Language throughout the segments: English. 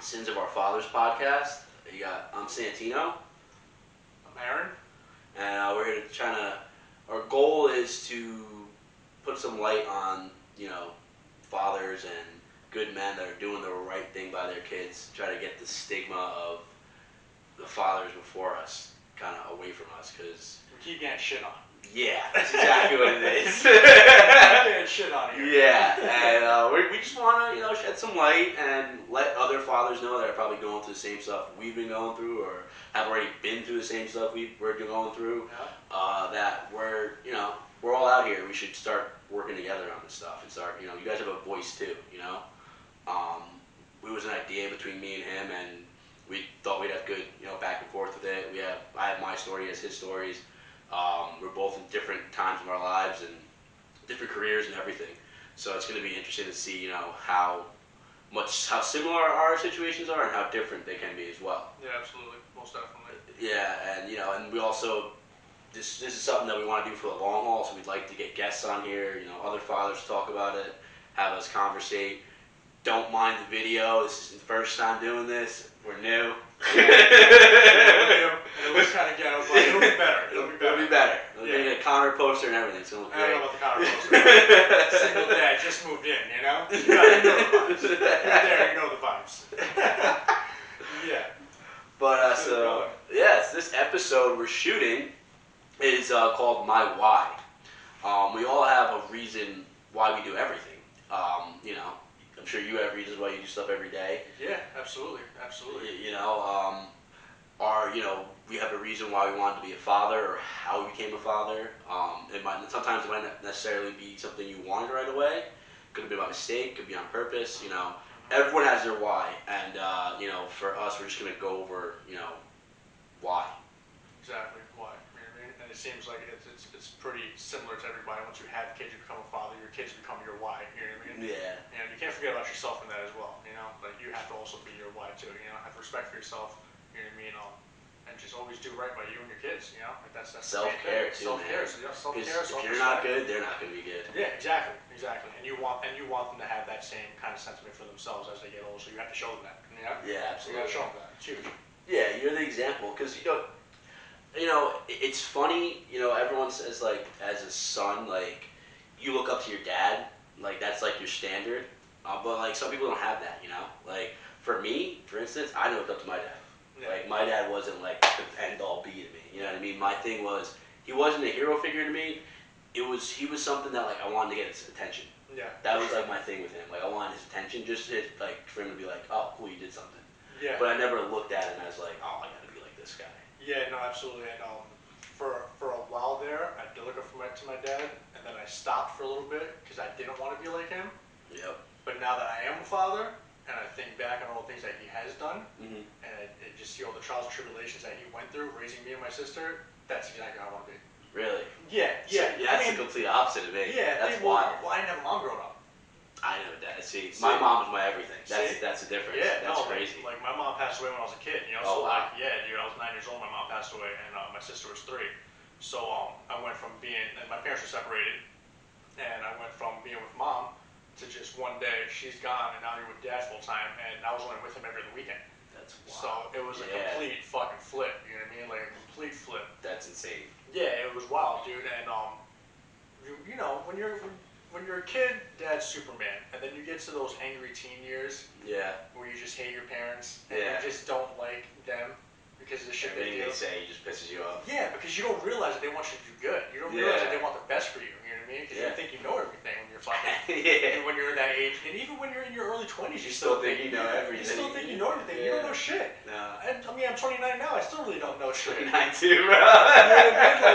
Sins of Our Fathers podcast. I'm Santino, I'm Aaron. and we're here to our goal is to put some light on, fathers and good men that are doing the right thing by their kids. Try to get the stigma of the fathers before us kind of away from us, because We keep getting shit on. yeah, that's exactly what it is. We keep getting shit on here. Yeah, and we just want to, shed some light and let other fathers know that are probably going through the same stuff we've been going through, or have already been through the same stuff we're going through. Yeah. That we're all out here. We should start working together on this stuff and start. You guys have a voice too. It was an idea between me and him, and we thought we'd have good, back and forth with it. I have my story, he has his stories. We're both in different times of our lives and different careers and everything. So it's going to be interesting to see, how similar our situations are and how different they can be as well. Yeah, absolutely, most definitely. Yeah, and we also this is something that we want to do for the long haul. So we'd like to get guests on here, other fathers talk about it, have us conversate. Don't mind the video. This is the first time doing this. We're new. It was kind of ghetto, but it'll be better. It'll be better. We're going to get a Connor poster and everything. It's going to look I great. don't know about the Connor poster. Single dad just moved in, you know? You know the vibes. You're there, you know the vibes. Yeah. But yes, this episode we're shooting is called My Why. We all have a reason why we do everything. I'm sure you have reasons why you do stuff every day. Yeah, absolutely. Absolutely. We have a reason why we wanted to be a father or how we became a father. Sometimes it might not necessarily be something you wanted right away. Could have been by mistake, could be on purpose. Everyone has their why, and for us, we're just gonna go over why. Exactly. Why? You know what I mean? And it seems like it's pretty similar to everybody. Once you have kids, you become a father. Your kids become your why. You know what I mean? Yeah. And you can't forget about yourself in that as well. Like you have to also be your why too. Have respect for yourself. You know what I mean? And just always do right by you and your kids. Like that's self-care too, self-care. man. So self-care. If you're not good, they're not gonna be good. Yeah, exactly. And you want them to have that same kind of sentiment for themselves as they get older. So you have to show them that. Yeah. Yeah, absolutely. You got to show them that. It's huge. Yeah, you're the example, because it's funny. Everyone says, like, as a son, like, you look up to your dad, like that's like your standard. But like some people don't have that. Like for me, for instance, I looked up to my dad. Yeah. Like my dad wasn't like the end all be to me. You know what I mean? My thing was he wasn't a hero figure to me. He was something that like I wanted to get his attention. Yeah. That was like my thing with him. Like I wanted his attention, just for him to be like, oh, cool, you did something. Yeah. But I never looked at him as like, oh, I gotta be like this guy. Yeah, no, absolutely. And for a while there, I did look up to my dad, and then I stopped for a little bit because I didn't want to be like him. Yep. But now that I am a father, and I think back on all the things that he has done, mm-hmm. and I just see all the trials and tribulations that he went through raising me and my sister, that's exactly how I want to be. Really? Yeah. That's the complete opposite of me. Yeah. That's wild. Well, I didn't have a mom growing up. I know that. See, my mom was my everything. That's the difference. Yeah, that's crazy. Like my mom passed away when I was a kid. Oh, so wow. like dude, I was 9 years old. My mom passed away, and my sister was 3. So I went from and my parents were separated, and I went from being with mom to just one day she's gone, and now you're with dad full time, and I was only with him every other weekend. That's wild. So it was a complete fucking flip. You know what I mean? Like a complete flip. That's insane. Yeah, it was wild, dude. And when you're a kid, dad's Superman, and then you get to those angry teen years. Yeah. Where you just hate your parents and you just don't like them because of the shit they do. Anything they say just pisses you off. Yeah, because you don't realize that they want you to do good. You don't realize that they want the best for you. You know what I mean? Because you think you know everything when you're fucking when you're in that age, and even when you're in your early 20s, you still think you know everything. You still think you know everything. You don't know shit. No. And I mean, I'm 29 now. I still really don't know shit. 29 too, bro. You know what I mean?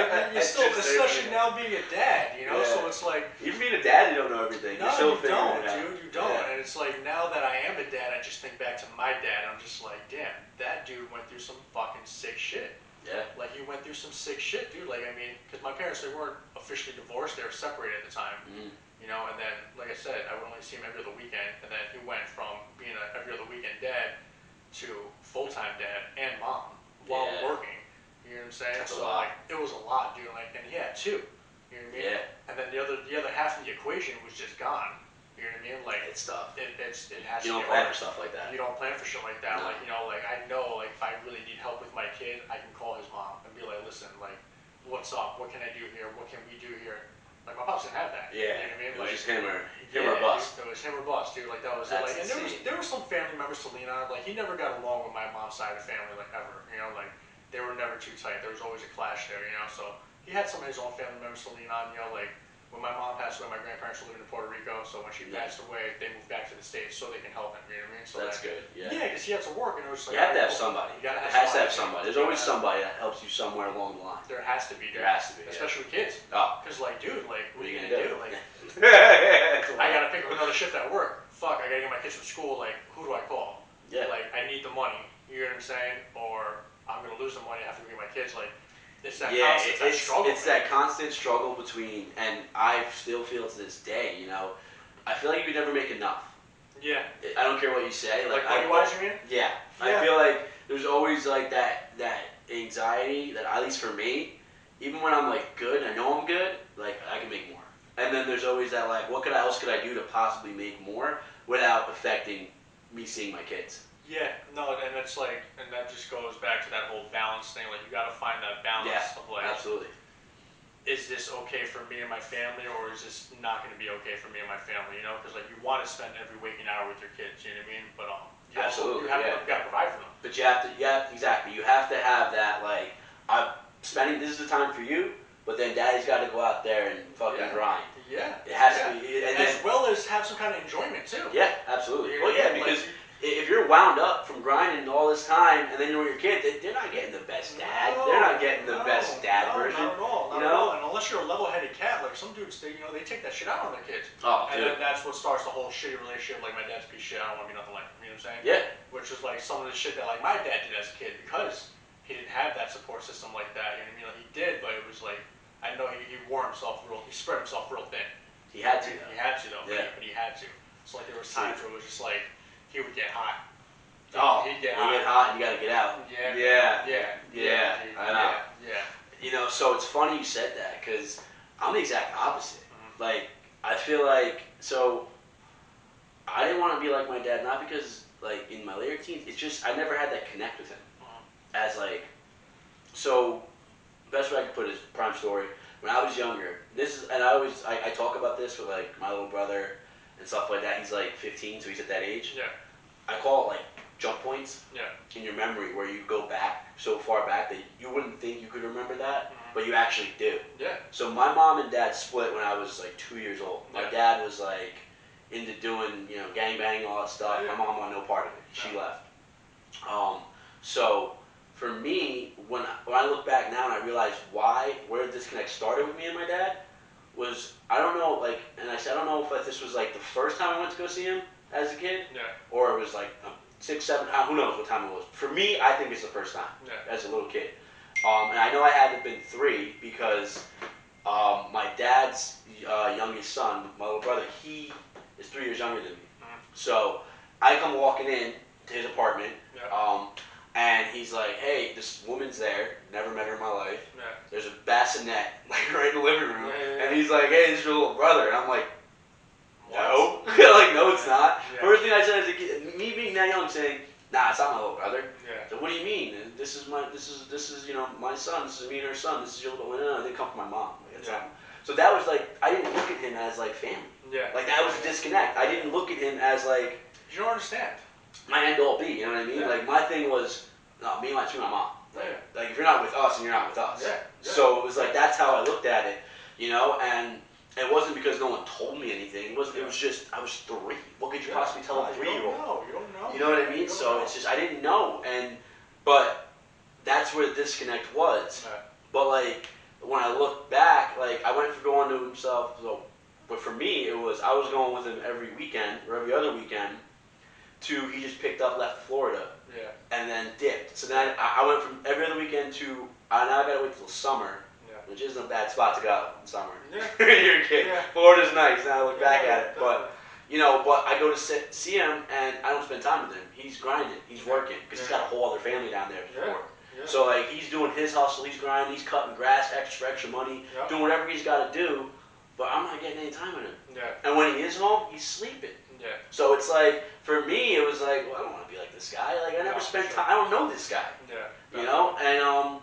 Like you still, especially now being a dad. So it's like even being a dad, you don't know everything. No, you don't, dude. You don't. Yeah. And it's like now that I am a dad, I just think back to my dad. I'm just like, damn, that dude went through some fucking sick shit. Yeah. Like he went through some sick shit, dude. Like I mean, because my parents, they weren't officially divorced; they were separated at the time. Mm-hmm. And then like I said, I would only see him every other weekend. And then he went from being a every other weekend dad to full-time dad and mom while working. You know what I'm saying? That's so like it was a lot, dude. Like, and he had 2. You know what I mean? Yeah. And then the other half of the equation was just gone. You know what I mean? Like it's tough. It has You to don't be plan hard. for stuff like that. You don't plan for shit like that. No. Like, like I know, like if I really need help with my kid, I can call his mom and be like, listen, like, what's up? What can I do here? What can we do here? Like my pops didn't have that. Yeah, You know what I mean? it was Like, just him or bust. It was him or bust, dude. Like that was That's like, and insane. there were some family members to lean on. Like he never got along with my mom's side of the family, like ever. You know, like they were never too tight. There was always a clash there. You know, so he had some of his own family members to lean on. You know, like when my mom passed away, my grandparents were living in Puerto Rico. So when she passed away, they moved back to the States so they can help him. You know what I mean? So That's like, good. Yeah. Yeah, because he had to work, and it was like You have to have cool. somebody. You gotta It have has to have somebody. somebody. There's always somebody that helps you somewhere along the line. There has to be. Dude. There has to be. Yeah. Especially with kids. Oh. Because like, dude, like, what are you gonna do? Like, That's I gotta pick up another shift at work. Fuck, I gotta get my kids from school. Like, who do I call? Yeah. Like, I need the money. You know what I'm saying? Or I'm gonna lose the money. I have to get my kids. Like, it's that Yeah, constant, that struggle. it's that constant struggle between, and I still feel to this day, you know, I feel like you could never make enough. Yeah. I don't care what you say. Like money-wise, you mean? Yeah. I feel like there's always like that anxiety that, at least for me, even when I'm like good, I know I'm good, like I can make more. And then there's always that like, what else could I do to possibly make more without affecting me seeing my kids? Yeah, no, and it's like, and that just goes back to that whole balance thing. Like, you got to find that balance of like, absolutely. Is this okay for me and my family, or is this not going to be okay for me and my family? You know, because like you want to spend every waking hour with your kids. You know what I mean? But you absolutely, you got to provide for them. But you have to, exactly. You have to have that like, I'm spending. This is the time for you, but then Daddy's got to go out there and fucking grind. Yeah. It has to be, and as well as have some kind of enjoyment too. Yeah, absolutely. You know, Well, yeah, because if you're wound up from grinding all this time, and then you're with your kid, they're not getting the best dad. They're not getting the best dad version. Not at all. Not you at know? all. And unless you're a level-headed cat, like some dudes, they take that shit out on their kids. Oh, and dude. then that's what starts the whole shitty relationship. Like my dad's a piece of shit. I don't want to be nothing like him. You know what I'm saying? Yeah. Which is like some of the shit that like my dad did as a kid, because he didn't have that support system like that. You know what I mean? Like he did, but it was like, I know he wore himself he spread himself real thin. He had to. He had to though. Yeah. But he had to. So like there was times where it was just like he would get hot. He'd get hot and you gotta get out. Yeah. I know. Yeah. You know, so it's funny you said that, because I'm the exact opposite. Mm-hmm. Like, I feel like, so, I didn't want to be like my dad, not because, like, in my later teens, it's just, I never had that connect with him. As, like, so, best way I could put it is prime story. When I was younger, and I talk about this with, like, my little brother and stuff like that. He's, like, 15, so he's at that age. Yeah. I call it, like, jump points in your memory, where you go back so far back that you wouldn't think you could remember that, but you actually do. Yeah. So my mom and dad split when I was like 2 years old. My dad was like into doing, you know, gangbanging, all that stuff. My mom wanted no part of it. She left. So for me, when I look back now and I realize where the disconnect started with me and my dad, was, I don't know, like, and I said, I don't know if this was like the first time I went to go see him as a kid, or it was like 6, 7, who knows what time it was. For me, I think it's the first time as a little kid. And I know I had to have been 3 because my dad's youngest son, my little brother, he is 3 years younger than me. So I come walking in to his apartment, and he's like, hey, this woman's there, never met her in my life. There's a bassinet like right in the living room. And he's like, hey, this is your little brother. And I'm like, no. Like, no, it's not. First thing I said as a kid, me being that young, saying, nah, it's not my little brother. So what do you mean? This is you know, my son. This is me and her son. This is your little. No, they come from my mom. Like, so that was like, I didn't look at him as like family. Like that was a disconnect. I didn't look at him as like. You don't understand. My end all be. You know what I mean? Like my thing was, no, me and my mom. Like if you're not with us, then you're not with us. So it was like that's how I looked at it. You know, and it wasn't because no one told me anything. It was just I was 3. What could you possibly tell a 3-year-old? You don't know. You know what I mean? So it's just I didn't know, but that's where the disconnect was. But like when I look back, like I went from going to himself. So, but for me, it was I was going with him every weekend or every other weekend. To he just picked up, left Florida, and then dipped. So then I went from every other weekend to now I gotta wait till summer. Which isn't a bad spot to go in summer. You're a kid. Florida's nice. Now I look back at it, but you know, but I go to see him and I don't spend time with him. He's grinding. He's working because he's got a whole other family down there to support. So like he's doing his hustle. He's grinding. He's cutting grass extra money, doing whatever he's got to do. But I'm not getting any time with him. And when he is home, he's sleeping. Yeah. So it's like, for me, it was like, well, I don't want to be like this guy. Like, I never No, spent sure. time. I don't know this guy. Yeah. You know, and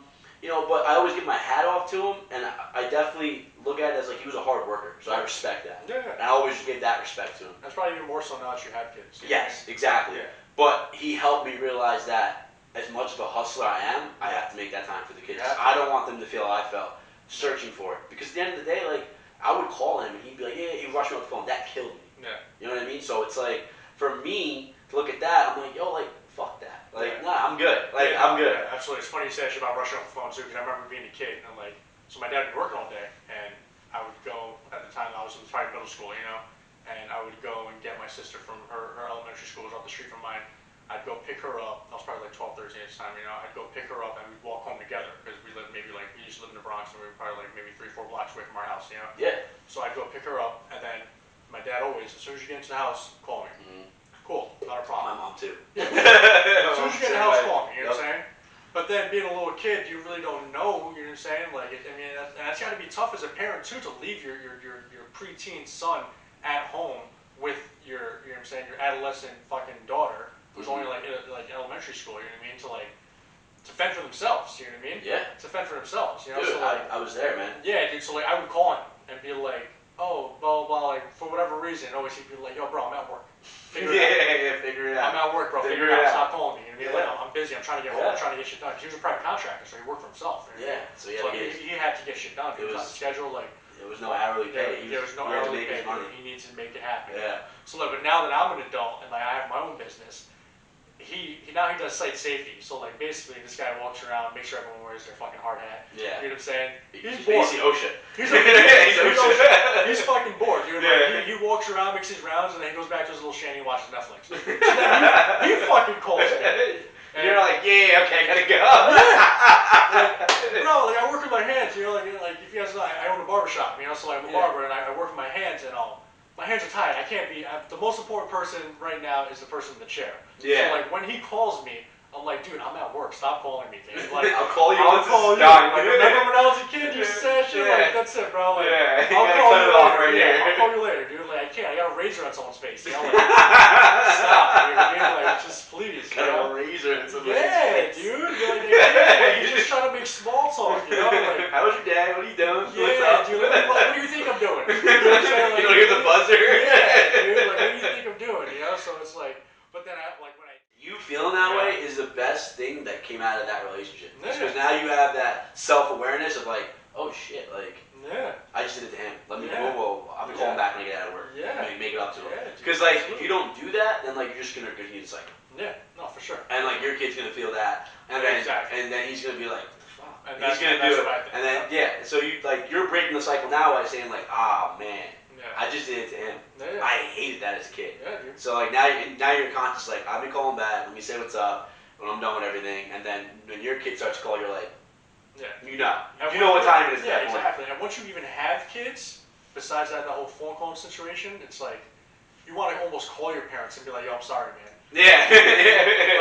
but I always give my hat off to him, and I definitely look at it as like he was a hard worker, so I respect that. Yeah. And I always give that respect to him. That's probably even more so now that you have kids. Yes, exactly. Yeah. But he helped me realize that as much of a hustler I am, I have to make that time for the kids. Yeah. I don't want them to feel I felt searching for it, because at the end of the day, like, I would call him and he'd be like, yeah, he'd rush me off the phone. That killed me. Yeah. You know what I mean? So it's like, for me to look at that, I'm like, yo, like, fuck that. Like, Yeah. nah, I'm good. Like, Yeah, I'm good. Yeah, absolutely. It's funny you say that shit about rushing off the phone too, because I remember being a kid and like, so my dad would be working all day, and I would go at the time I was in probably middle school, and I would go and get my sister from her elementary school was up the street from mine. I'd go pick her up. I was probably like 12, 13 at the time, I'd go pick her up and we'd walk home together because we lived maybe like we used to live in the Bronx and we were probably like maybe 3-4 blocks away from our house, Yeah. So I'd go pick her up and then my dad always, as soon as you get into the house, call me. Cool, not a My problem. mom too. Yeah. As soon as you get in the house, call me. You know what I'm saying? But then being a little kid, you really don't know. You know what I'm saying? Like, that's got to be tough as a parent too to leave your preteen son at home with your, you know what I'm saying, your adolescent fucking daughter who's only like elementary school. You know what I mean? To fend for themselves. You know what I mean? Yeah. To fend for themselves. You know? Dude, So like, I was there, man. yeah, dude. So like, I would call him and be like, oh, blah blah blah. Like for whatever reason, always he'd be like, yo, bro, I'm at work. Figure it out. Yeah, figure it I'm out. at work, bro. Figure Figure it it out. out. Stop calling me. You know what I mean? Like, I'm busy. I'm trying to get home. I'm trying to get shit done. 'Cause he was a private contractor, so he worked for himself. You know what I mean? Yeah. So he had to get shit done. He was on the schedule. Like there was no hourly pay. there was no he had to hourly make his pay. money. He needs to make it happen. Yeah. So like, but now that I'm an adult and like I have my own business, he now he does site safety. So like basically, this guy walks around, makes sure everyone wears their fucking hard hat. Yeah. You know what I'm saying? He's bored. Basically OSHA. He's like, He's OSHA. he's fucking bored, dude. Yeah. Like, he walks around, makes his rounds, and then he goes back to his little shanty and watches Netflix. So then he fucking calls me. And You're like, yeah, okay, I gotta go. Bro, like I work with my hands, like if you guys know, I own a barbershop, so I'm a barber and I work with my hands and all. My hands are tied. I can't be. The most important person right now is the person in the chair. Yeah. So like when he calls me, I'm like, dude, I'm at work. Stop calling me, dude. Like, I'll call you I'll once call it's you. done. Like, remember when I was a kid, you said shit like, that's it, bro. Like, Yeah, I'll you gotta call cut you it off later. right Yeah, here. I'll call you later, dude. Like I can't. I got a razor on someone's face. Like, stop. You know what I mean? Like just please. Got a razor in somebody's Yeah, face. dude. Like, you're just trying to make small talk, Like, how was your day? What are you doing? What's yeah, up? dude. What do you think I'm doing? You know what I'm saying? Like, You don't hear the buzzer? Yeah, dude. Like, what do you think I'm doing? So it's like, but then when I. You feeling that Yeah. way is the best thing that came out of that relationship. Yeah. Because now you have that self-awareness of like, oh shit, like, Yeah. I just did it to him. Let me, Yeah. whoa, I'm calling back when I get out of work. Yeah. Make it up to him. Yeah, dude. Because like, if Absolutely. you don't do that, then like, you're just gonna continue the cycle. Yeah. No, for sure. And like, your kid's gonna feel that, and then Exactly. and then he's gonna be like, fuck. And He's that's- gonna that's do it, what I think. and then yeah. So you're breaking the cycle now by saying like, ah man, Yeah. I just did it to him. Yeah. I hated that as a kid. Yeah, dude. So like now you're conscious like, I'll be calling back. Let me say what's up when I'm done with everything, and then when your kid starts to call, you're like, Yeah. you know And what time it is. Yeah, at that point. exactly. And once you even have kids, besides that, the whole phone call situation, it's like you want to almost call your parents and be like, "Yo, I'm sorry, man. Yeah.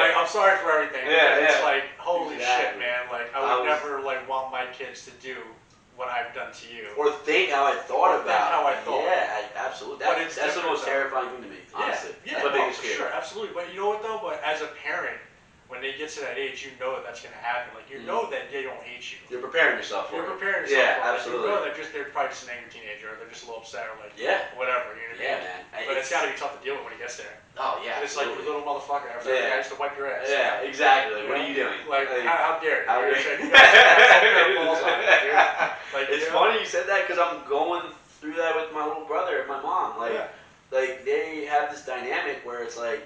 Like, I'm sorry for everything." Yeah, It's yeah. like, holy shit, Exactly. man. Like, I would never like want my kids to do what I've done to you. Or think how I thought Or think about. how I thought. Yeah, absolutely. But it's That's the different, most though. terrifying thing to me. Honestly. Yeah, That's my no, biggest for fear. sure, absolutely. But you know what though? But as a parent, when they get to that age, you know that that's gonna happen. Like you know that they don't hate you. You're preparing yourself for You're it. preparing yourself. Yeah, for it. absolutely. You know that they're probably just an angry teenager, or they're just a little upset, or like Yeah. whatever. You know what I Yeah, mean? man. But it's got to be tough to deal with when he gets there. Oh yeah. And it's like, you absolutely. little motherfucker. After Yeah. I used to wipe your ass. Yeah, exactly. Like, what are you doing? Like, how dare you? How You know dare what I'm saying? You guys got some pair of balls on it, dude. Like, It's funny you said that because I'm going through that with my little brother and my mom. Like, Yeah. like they have this dynamic where it's like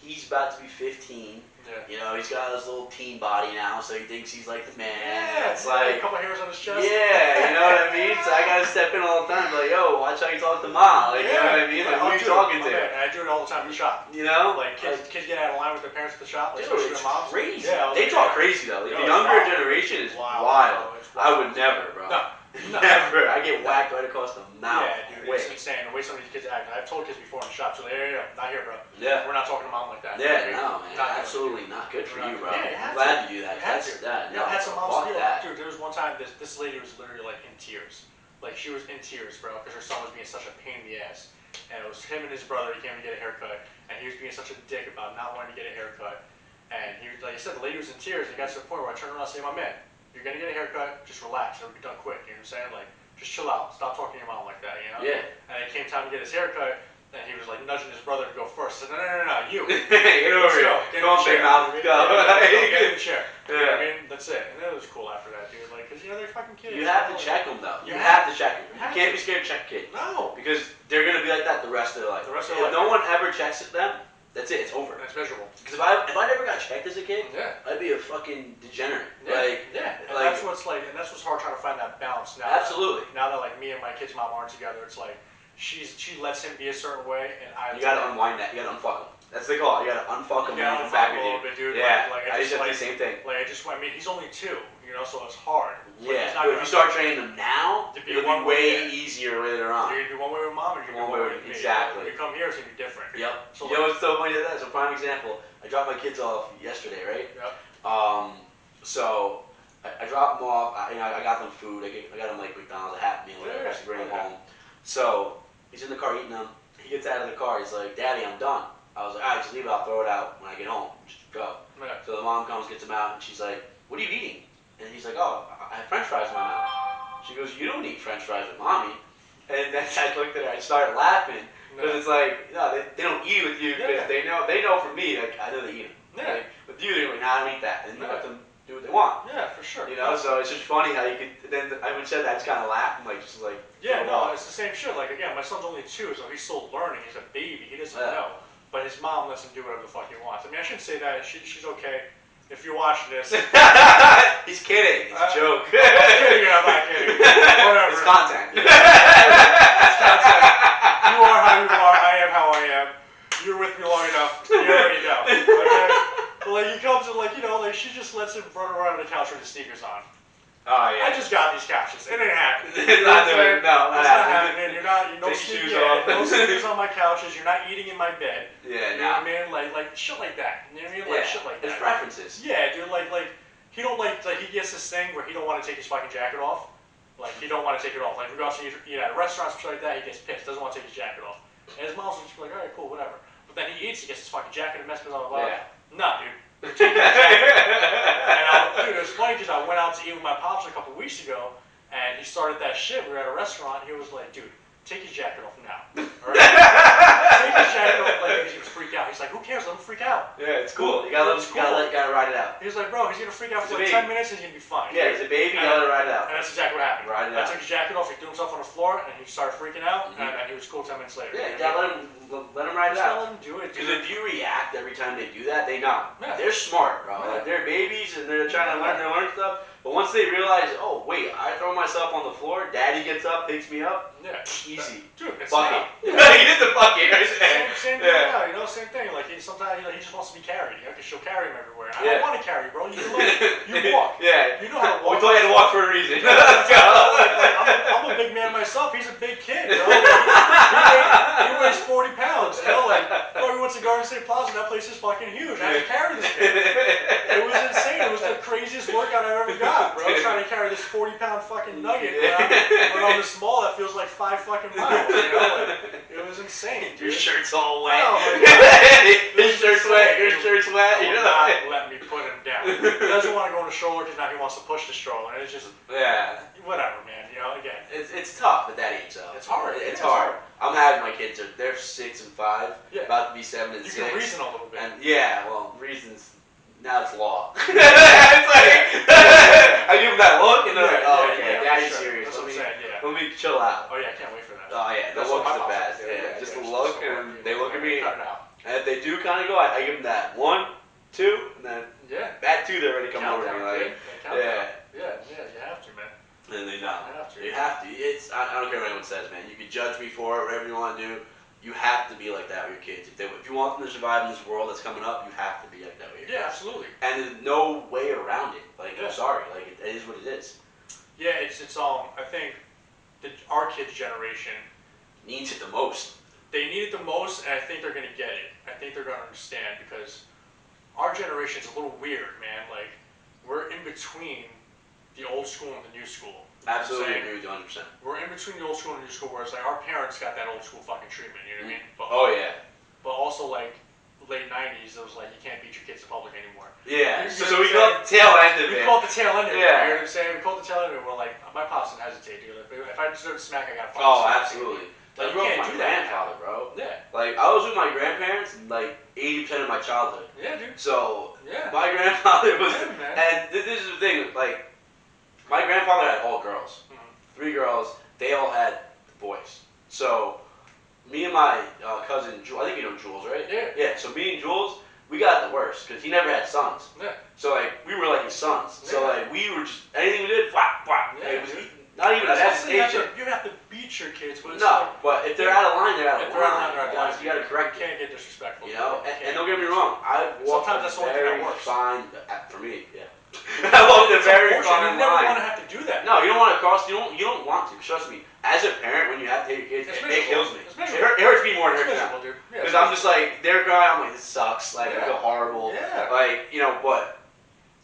he's about to be 15. Yeah. He's got his little teen body now, so he thinks he's like the man. Yeah, It's a like, couple hairs on his chest. yeah, you know what I mean? So I gotta step in all the time, like, yo, watch how you talk to mom. Like, you know what I mean? Like, who are you talking to? And I do it all the time in the shop. You know? Like, kids get out of line with their parents at the shop, like, Dude, especially it's their moms. crazy. Yeah, They talk crazy though. Like, Yo, the it's younger wild. generation is Wild. wild. It's I wild. would never, bro. No. Never. I get whacked right across the mouth. Yeah, dude, quick. it's insane. The way some of these kids act. I've told kids before in the shop, so like, yeah, not here, bro. Yeah. We're not talking to mom like that. Yeah, no, man. Not doing it. Absolutely not good for you, bro. Yeah, you have I'm glad to. you do that. You have That's to. that. You No, know, I had some moms fuck feel, that. dude, there was one time this lady was literally like in tears. Like she was in tears, bro, because her son was being such a pain in the ass. and it was him and his brother. He came to get a haircut, and he was being such a dick about not wanting to get a haircut. And he was, like I said, the lady was in tears. And he got to the point where I turned around and said, "My man, you're gonna get a haircut. Just relax. It'll be done quick." You know what I'm saying? Like, just chill out. Stop talking to your mom like that. You know? Yeah. And it came time to get his haircut, and he was like nudging his brother to go first. I said, "No, you. Get over here. Get in Come on, the big chair. mouth. Let's go. Get in the chair." You know what I Yeah. mean? That's it. And it was cool after that, dude. Like, cause they're fucking kids. You have to check them though. You have to check them. You can't be scared to check a kid. No. Because they're gonna be like that the rest of their life. The rest of If their life. no one ever checks them, that's it. It's over. That's miserable. Because if I never got checked as a kid, Yeah. I'd be a fucking degenerate. Yeah. Like, yeah. And like- that's what's like, and that's what's hard trying to find that balance now. absolutely. Now that like me and my kid's mom aren't together, it's like she lets him be a certain way, and I. You gotta unwind that. You gotta unfuck them. That's the call. You gotta unfuck them Yeah, and I'm come back a with little you. bit, dude. Yeah. Like I I used just to do like, the same thing. like I mean, he's only 2, you know, so it's hard. Like, Yeah. he's not But if gonna- you start training them now, To be it'll one be way, way easier later on. You're gonna be one way with mom, or you're gonna be one way with me. Exactly. When you come here, it's gonna be different. Yep. So You know what's so funny to that? So prime example. I dropped my kids off yesterday, right? Yep. So I dropped them off. I got them food. I got them like McDonald's, a Happy Meal, whatever, Yeah, just to bring them okay. home. So he's in the car eating them. He gets out of the car. He's like, "Daddy, I'm done." I was like, "All right, just leave it. I'll throw it out when I get home. Just go." Yeah. So the mom comes, gets him out, and she's like, "What are you eating?" And he's like, "Oh, I have French fries in my mouth." She goes, "You don't eat French fries with mommy." And then I looked at her. I started laughing because it's like, no, they don't eat with you because Yeah. they know from me, like I know they eat them. Yeah. Like, with you, they're like, "Nah, I don't eat that," and you Yeah. let them do what they want. Yeah, for sure. You know, so it's just funny how you could. Then I would said that, I just kind of laughed. I'm like, just like. Yeah, throw no, off. it's the same shit. Like again, my son's only 2, so he's still learning. He's a baby. He doesn't Yeah. know. But his mom lets him do whatever the fuck he wants. I mean, I shouldn't say that. She's okay. If you're watching this, He's kidding. It's a joke. I'm kidding. I'm not kidding. Whatever. It's content. It's content. You are how you are. I am how I am. You're with me long enough. You already know. Okay? But like he comes and like like she just lets him run around the couch with his sneakers on. Oh yeah. I just got these couches. It ain't happening. It's not doing it. No, It's not happening. You're not. You no Take your shoes sneakers. off. No sneakers on my couches. You're not eating in my bed. Yeah, You know no. what I mean? Like shit like that. You know what I mean? Like shit like It's that. preferences. Yeah, dude. Like he don't like he gets this thing where he don't want to take his fucking jacket off. Like he don't want to take it off. Like we go out to eat at restaurants and shit like that. He gets pissed. Doesn't want to take his jacket off. And his mom's just like, all right, cool, whatever. But then he eats. He gets his fucking jacket and messes on the bottom. Yeah. Nah, dude. You're taking the jacket. And dude, it was funny because I went out to eat with my pops a couple weeks ago, and he started that shit. We were at a restaurant. And he was like, dude, take his jacket off now. All right? Take his jacket off. Like he was freaked out. He's like, who cares? Let him freak out. Yeah, it's cool. You gotta ride it out. He was like, bro, he's gonna freak out for He's like a 10 minutes and he's gonna be fine. Yeah, he's a baby. You gotta ride it out. And that's exactly what happened. Ride it I out. took his jacket off, he threw himself on the floor, and he started freaking out, Mhm. and he was cool 10 minutes later. Yeah, You you know gotta let them ride it Just out. let him do it, Because dude. if you react every time they do that, they know. Yeah. They're smart, bro. Yeah. Like they're babies and they're trying to learn stuff. But once they realize, oh wait, I throw myself on the floor, daddy gets up, picks me up, Yeah. easy. Dude, it's Bucket. not. He did the bucket. Right? Same thing Yeah. now, you know, same thing. Like, sometimes, he just wants to be carried, because she'll carry him everywhere. And I Yeah. don't want to carry you, bro. You walk. Yeah. You know how to We walk. told you to walk for a reason. Let's go. I'm a big man myself. He's a big kid, you know? He weighs 40 pounds, you know? Like, bro, we went to Garden State Plaza, and that place is fucking huge. I had to carry this kid. It was insane. It was the craziest workout I've ever got, bro. Trying to carry this 40-pound fucking nugget around this mall that feels like 5 fucking miles, you know? Like, it was insane, dude. Your shirt's all wet. Oh my God. His shirt's wet. Your shirt's wet. He You will know? not let me put him down. He doesn't want to go in the stroller because now he wants to push the stroller. And it's just, Yeah. whatever, man. You know, again. It's tough at that age though. It's hard. It's It is hard. I'm having my kids. They're 6 and 5. Yeah. About to be 7 and You 6. can reason a little bit. And yeah, well, reasons. Now it's law. It's like I give them that look, and they're like, "Oh, okay, daddy's sure. serious. That's what I'm saying, yeah. Let me chill out." Oh, yeah, I can't wait for that. Oh yeah, the That's what look's my the pops best. would do, Yeah, just the just look, the and look, they look at me, Cut it out. and if they do kind of go, I give them that 1, 2, and then Yeah. that 2, they're ready to come over to me. Countdown, Like, kid. Countdown. yeah. Yeah, you have to, man. and they You know. have to. You have to. I don't care what anyone says, man. You can judge me for it, whatever you want to do. You have to be like that with your kids. If you want them to survive in this world that's coming up, you have to be like that with your Yeah, kids. absolutely. And there's no way around it. Like, Yeah. I'm sorry. Like, it is what it is. Yeah, it's I think our kids' generation, Needs it the most. they need it the most, and I think they're gonna get it. I think they're gonna understand because our generation's a little weird, man. Like, we're in between the old school and the new school. Absolutely agree with you 100%. We're in between the old school and the new school, where it's like our parents got that old school fucking treatment. You know what I mean? But, Oh yeah. But also like late '90s, it was like you can't beat your kids in public anymore. Yeah. You So, know we what I'm call it the tail end of We it. call it the tail end of it. Yeah. You know what I'm saying? We call it the tail end of it. We're like, my pops didn't hesitate, dude. Like, if I deserve a smack, I got to fucking Oh, smack. absolutely. Like, I you grew up can't with do my that. grandfather, bro. Yeah. Like, I was with my grandparents like 80% of my childhood. Yeah, dude. So, Yeah. my grandfather was, Yeah, man. and this is the thing, like, my grandfather had all girls. Mhm. 3 girls, they all had boys. So, me and my cousin, I think you know Jules, right? Yeah. Yeah, so me and Jules, we got the worst, because he never had sons. Yeah. So, like, we were like his sons. So, Yeah. like, we were just, anything we did, whap, whap. Yeah, It was dude. not even an That's what I'm saying, hesitation. you have to beat your kids, but it's No, like, but if they're out of line, they're out if of they're out of line, line. they're out of line. So you gotta correct you it. can't get disrespectful. You know, can't. and don't get me wrong, I've walked Sometimes a that's the only thing very that works. fine, for me, yeah. I walked a It's very unfortunate. fine You never want line. to have to do that. No, you don't want to cross. You don't want to. Trust me. As a parent, when you have to take your kids, It's it miserable. kills me. It's It, miserable. it hurts me more than It's it hurts them. miserable, dude. Yeah, Because I'm just like they're crying. I'm like, this sucks. Like I Yeah. feel horrible. Yeah. Like but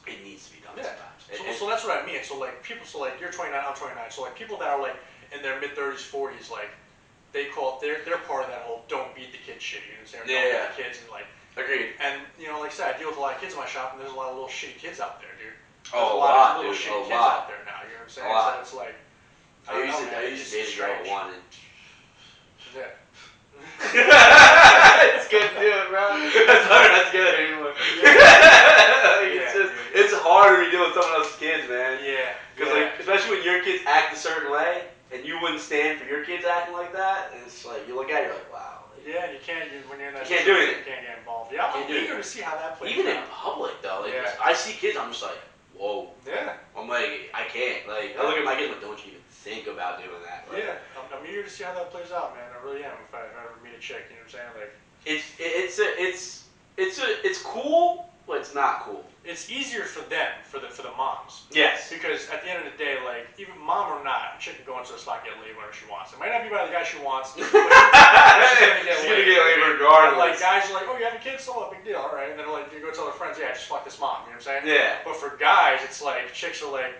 it needs to be done Yeah. sometimes. So that's what I mean. So like people, so like you're 29, I'm 29. So like people that are like in their mid 30s, 40s, like they call it, they're part of that whole don't beat the kids shit. You know what I'm saying? Yeah. Don't beat the kids and like, Agreed. and you know, like I said, I deal with a lot of kids in my shop, and there's a lot of little shitty kids out there, dude. There's Oh, a a lot lot, of little dude. shitty A kids lot. out there now. You know what I'm saying? A lot. So it's like I don't used know, to man, I it's used to date a just girl strange. one and. Yeah. It's good to do it, bro. That's hard not to get it anymore. It's just, it's hard when you deal with someone else's kids, man. Yeah. Because like, especially when your kids act a certain way, and you wouldn't stand for your kids acting like that, and it's like you look at it, you're like, wow. Like, Yeah, and you can't, when you're in that You can't do situation, anything. You can't get involved. Yeah, I'm Can't do eager to see how that plays even in out. public though, like Yeah. I see kids, I'm just like, whoa. Yeah. I'm like, I can't. Like, I look at my kids, like, don't you even think about doing that. Like, Yeah, I'm eager to see how that plays out, man. I really am. If I ever meet a chick, you know what I'm saying? Like, it's cool, but it's not cool. it's easier for them, for the moms, Yes. because at the end of the day, like, even mom or not, a chick can go into a spot and get laid whenever she wants. It might not be by the guy she wants, but she's gonna get She's laid. gonna get laid And, regardless. like, guys are like, oh, you have a kid, so what? Big deal, all right. And then like, you go tell their friends, yeah, I just fucked this mom. You know what I'm saying? Yeah. But for guys, it's like chicks are like,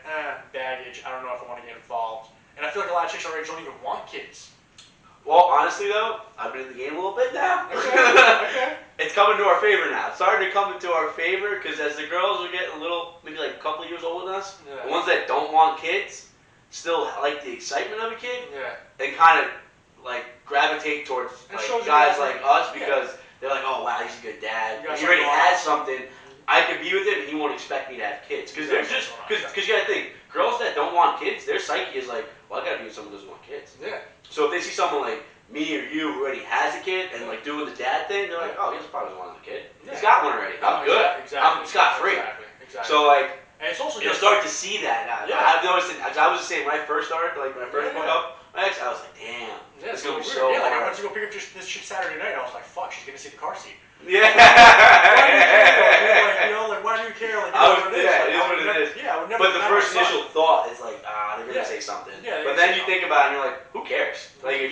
baggage. I don't know if I want to get involved. And I feel like a lot of chicks our age don't even want kids. Well, honestly though, I've been in the game a little bit now. Okay. It's coming to our favor now. It's starting to come into our favor because as the girls are getting a little, maybe like a couple years older than us, Yeah. the ones that don't want kids still like the excitement of a kid Yeah. and kind of like gravitate towards It like shows you guys that- like us yeah. because they're like, oh wow, he's a good dad. You got He already something has on. something. I could be with him and he won't expect me to have kids. Because You they're got just, something on. because you gotta think, girls that don't want kids, their psyche is like, well, I gotta be with someone who doesn't want kids. Yeah. So if they see someone like me or you who already has a kid and like doing the dad thing, they're like, oh, he probably doesn't want a kid. Yeah. He's got one already. I'm good. Exactly. I'm scot free. Exactly. So like, and it's also you'll just start to see that now. Yeah. I've noticed it. I was the same when I first started, like when I first Yeah, broke yeah. up. My ex, I was like, damn, Yeah, it's gonna be weird. so Yeah, like I hard. went to go pick up this chick Saturday night. I was like, fuck, she's gonna see the car seat. Yeah. Why do you care? Like, you know, like why do you care? Like, I was, what it is. yeah, Like, it is I what would it never, is. Yeah, I would never. But the deny first my son. initial thought is like, they're gonna Yeah. say something. Yeah, But then you think about it and you're like, who cares? Like if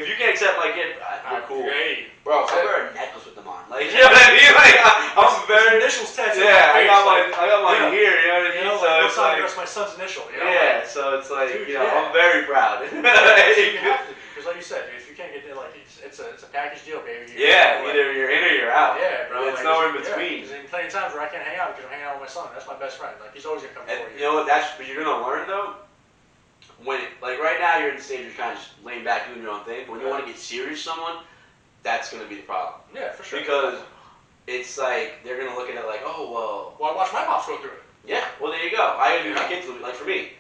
you can accept my kid, you're cool. Hey, Bro, I wear a necklace with them on. Like you know what I mean? Like I'm his very initials tattooed. yeah. on my face, I got mine yeah. here. You know what I mean? You know, So like, it's what's on like my son's initial? You know? yeah. So it's like Dude, you know yeah. I'm very proud. So you have to, because like you said, dude, if you can't get there, like it's a package deal, baby. Yeah, Like, either you're in or you're out. yeah, bro. It's like, nowhere in yeah, between. There's been plenty of times where I can't hang out because I'm hanging out with my son. That's my best friend. Like he's always gonna come And for you know what? That's what you're gonna learn though. When like right now you're in the stage you're kind of just laying back doing your own thing. But when you want to get serious with someone, that's gonna be the problem. Yeah, for sure. Because it's like they're gonna look at it like, oh well, I watched my pops go through it. yeah. Well, there you go. I gotta do my Yeah. kids like for me.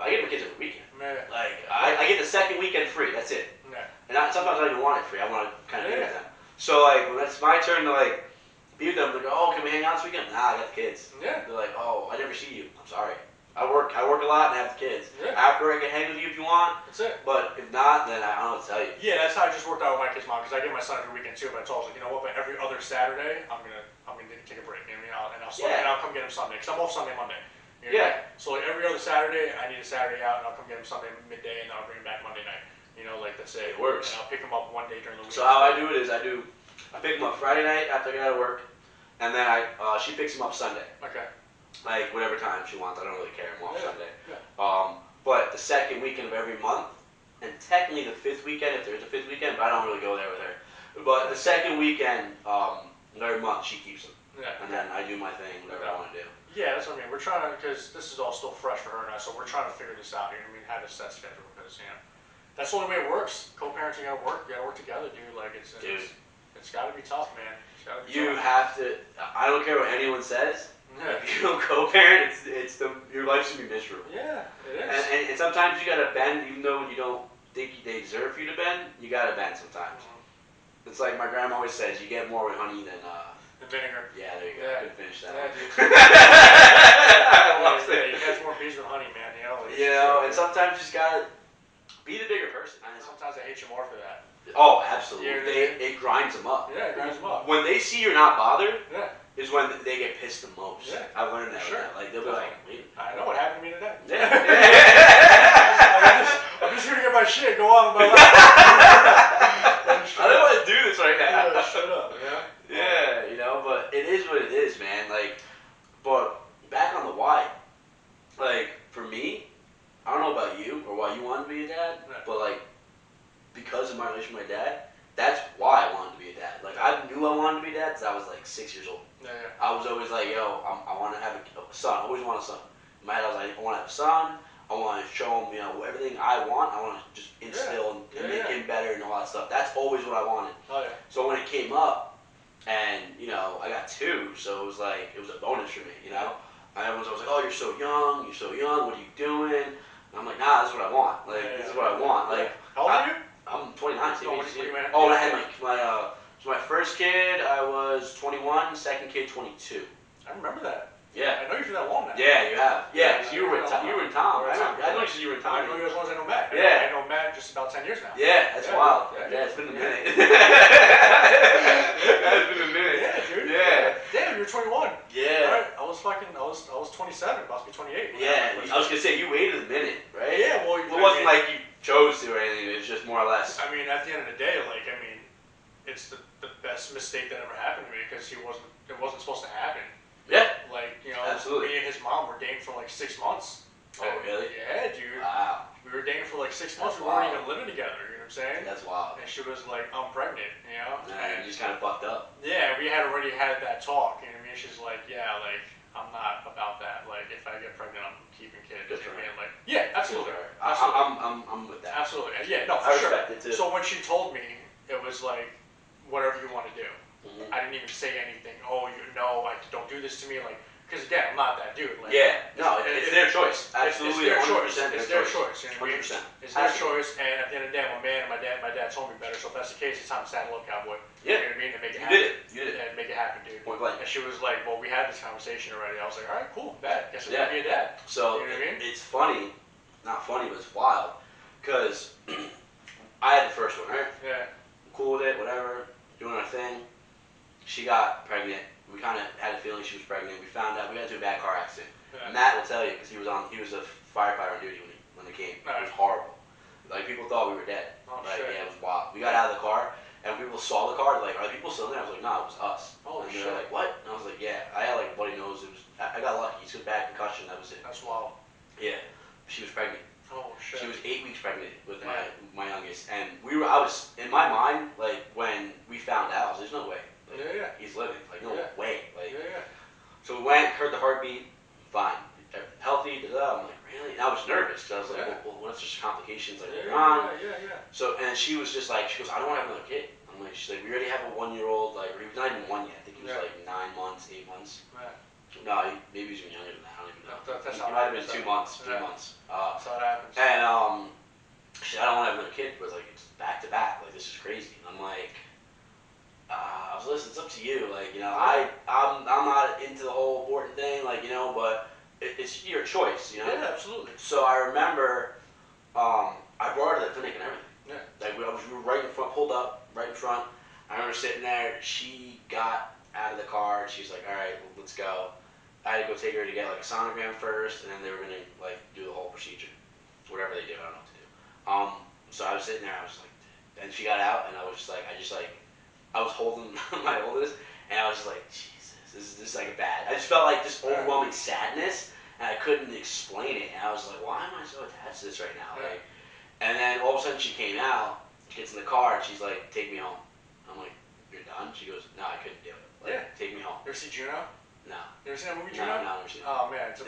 I get my kids every weekend. Yeah. Like I get the second weekend free. That's it. Yeah. And sometimes I don't even want it free. I want to kind of be Yeah. with them. So like when it's my turn to like be with them, they go, oh, can we hang out this weekend? Nah, I got the kids. Yeah. They're like, oh, I never see you. I'm sorry. I work a lot and have the kids. Yeah. After I can hang with you if you want, That's it. but if not, then I don't know what to tell you. Yeah, that's how I just worked out with my kids' mom because I get my son every weekend too. But I told her, like, you know what? But every other Saturday, I'm gonna take a break. You know what I mean? And I'll come get him Sunday because I'm off Sunday, Monday. You know what I mean? So like every other Saturday, I need a Saturday out, and I'll come get him Sunday midday, and then I'll bring him back Monday night. You know, like that's it. It works. And I'll pick him up one day during the week. So how I do it is I pick them up Friday night after I get out of work, and then she picks them up Sunday, Okay. like whatever time she wants. I don't really care. I'm off Yeah. Sunday. Yeah. but the second weekend of every month, and technically the fifth weekend if there's a fifth weekend, but I don't really go there with her. But the second weekend of every month she keeps them, Yeah. and then I do my thing, whatever I want to do. Yeah, that's what I mean. We're trying to, because this is all still fresh for her and I, so we're trying to figure this out. You know what I mean? Have a set schedule, because that's the only way it works. Co-parenting gotta work. You gotta work together, dude. Like it's gotta be tough, man. It's gotta be You tough. have to. I don't care what anyone says. Yeah. If you don't co-parent, your life's gonna be miserable. Yeah, it is. And sometimes you gotta bend, even though you don't think they deserve for you to bend. You gotta bend sometimes. It's like my grandma always says, you get more with honey than The vinegar. Yeah, there you go. Yeah. I couldn't finish that. Yeah, one. dude. I lost Yeah, it. you catch more bees with honey, man. Like, You know, and sometimes you just gotta be the bigger person. and sometimes I hate you more for that. Oh, absolutely. Yeah, It grinds them up. Yeah, it grinds them up. When they see you're not bothered, Yeah. is when they get pissed the most. Yeah. I've learned that. Sure. Like they'll be like, wait. I know what happened to me today. Yeah. I'm just here to get my shit. Go on with my life. I don't want to do this right now. Yeah, shut up. Yeah. Yeah, you know, but it is what it is, man. Like, but back on the why. Like for me, I don't know about you or why you wanted to be a dad, Right. but like because of my relationship with my dad, that's why I wanted to be a dad. Like I knew I wanted to be a dad since I was like 6 years old. Yeah. I was always like, yo, I want to have a son. I always want a son. In my head, I was like, I want to have a son. I want to show him, you know, everything I want. I want to just instill and make him better and all that stuff. That's always what I wanted. Oh yeah. So when it came up, and you know, I got 2, so it was like it was a bonus for me. You know, I was like, oh, you're so young. What are you doing? And I'm like, nah, this is what I want. Like this is what I want. Like how old are you? I'm 29. No, what do you mean? Oh, and I had my first kid, I was 21. Second kid, 22. I remember that. Yeah. I know you for that long now. Yeah, you have. Yeah, because you were in Tom. I I know because you were in Tom. I know you as well as I know Matt. Yeah. I know Matt just about 10 years now. Yeah, that's wild. Yeah, It's been a yeah. minute. That's been a minute. Yeah, dude. Yeah. Damn, you're 21. Yeah. Right. I was 27, about to be 28. Yeah, I was gonna say you waited a minute, right? Yeah, well, It wasn't like you chose to or anything. It was just more or less. I mean, at the end of the day, it's the best mistake that ever happened to me because it wasn't supposed to happen. Yeah. Like, you know, Absolutely. me and his mom were dating for like 6 months. Oh, really? Yeah, dude. Wow. We were dating for like 6 months. That's We weren't wild. even living together. You know what I'm saying? That's wild. And she was like, I'm pregnant, you know? And you just kind of fucked up. Yeah, we had already had that talk, you know what I mean? She's like, yeah, like, I'm not about that. Like, if I get pregnant, I'm keeping kids. Good for her. And like, yeah, absolutely. I'm with that. Absolutely. And yeah, no, I for sure. respect it too. So when she told me, it was like, whatever you want to do. Mhm. I didn't even say anything. Oh, you know, like, don't do this to me. Like, because again, I'm not that dude. Like, Yeah. No, it's their choice. Absolutely. It's their choice. 100% It's their choice. You know what I mean? 100%. It's their choice. And at the end of the day, I'm a man, and my dad told me better. So if that's the case, it's time to saddle up, cowboy. Yeah. You know what I mean? And make it You happen. did it. You did it. Yeah, make it happen, dude. Point blank. And she was like, well, we had this conversation already. I was like, all right, cool, bet. Guess I'm Yeah. gonna be a dad. So You know what I mean? it's funny, not funny, but it's wild, because I had the first one, right? Yeah. Cool with it, whatever, doing our thing. She got pregnant. We kind of had a feeling she was pregnant. We found out we got into a bad car accident. Yeah. Matt will tell you because he was a firefighter on duty when they came. It was horrible. Like people thought we were dead. Oh, Like shit. yeah, it was wild. We got out of the car and people saw the car. They're like, are people still in there? I was like, no, it was us. Holy and they shit. were like, what? And I was like, yeah. I had like a bloody nose. I got lucky. He took bad concussion. That was it. That's wild. Yeah. She was pregnant. Oh shit. She was 8 weeks pregnant with my youngest, and I was in my mind like when we found out, I was like, there's no way. Like, Yeah. he's living. Like no Yeah. way. Like Yeah. so we went, heard the heartbeat, fine, healthy. I'm like really, and I was nervous because I was like, Yeah. well, what if there's complications like Yeah. later on? Yeah. So and she was just like, she goes, I don't want to have another kid. I'm like, she's like, we already have a 1-year-old. Like he was not even 1 yet. I think he was Yeah. like 9 months, 8 months. Yeah. No, maybe he's even younger than that. I don't even know. That's He how might have it been is. 2 months, 3 Yeah. months. That's how it happens. And she said, I don't want to have another kid. But like, it's back to back. Like, this is crazy. And I'm like, I was listen, it's up to you. Like, you know, I'm not into the whole aborting thing. Like, you know, but it's your choice. You know. Yeah, absolutely. So I remember, I brought her to the clinic and everything. Yeah. Like we were right in front, pulled up right in front. I remember sitting there. She got out of the car. And she's like, all right, let's go. I had to go take her to get like a sonogram first, and then they were gonna like do the whole procedure, whatever they do. I don't know what to do. So I was sitting there. I was like, and she got out, and I was just like, I was holding my oldest, and I was just like, Jesus, this is like bad. I just felt like this overwhelming sadness, and I couldn't explain it. And I was like, why am I so attached to this right now? Yeah. Like, and then all of a sudden she came out, she gets in the car, and she's like, take me home. I'm like, you're done? She goes, no, I couldn't do it. Like, Yeah. take me home. You ever see Juno? No. You ever seen that movie No, Juno? no, I've never seen it. Oh man, it's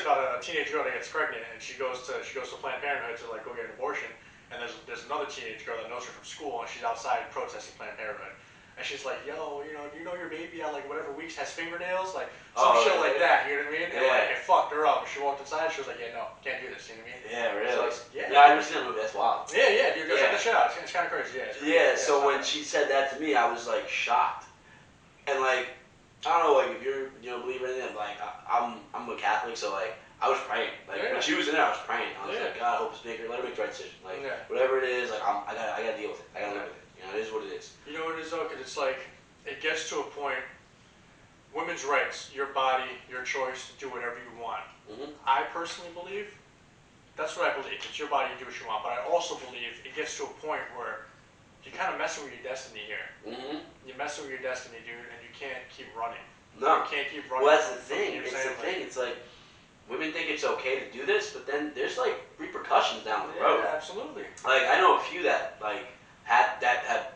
about a teenage girl that gets pregnant, and she goes to Planned Parenthood to like go get an abortion. And there's another teenage girl that knows her from school, and she's outside protesting Planned Parenthood. And she's like, yo, do you know your baby at like whatever weeks has fingernails? Like some shit like that, you know what I mean? And like it fucked her up. And she walked inside, she was like, yeah, no, can't do this, you know what I mean? Yeah, really? So yeah. I've never seen that movie, that's wild. Yeah, dude, check that shit out. It's kind of crazy, yeah. Yeah, so when she said that to me, I was like shocked. And like, I don't know, like if you're, believer in it, like I'm a Catholic, so like I was praying. Like when she was in there, I was praying. I was like, God, I hope it's bigger. Let her make the right decision. Like whatever it is, like I gotta deal with it. I gotta live with it. It is what it is. You know what it is though, because it's like it gets to a point. Women's rights, your body, your choice, do whatever you want. Mm-hmm. I personally believe that's what I believe. It's your body, you do what you want. But I also believe it gets to a point where you're kind of messing with your destiny here. Mm-hmm. You're messing with your destiny, dude, and you can't keep running. No. You can't keep running. Well, that's the thing. It's the thing. It's like women think it's okay to do this, but then there's like repercussions down the road. Yeah, absolutely. Like I know a few that like had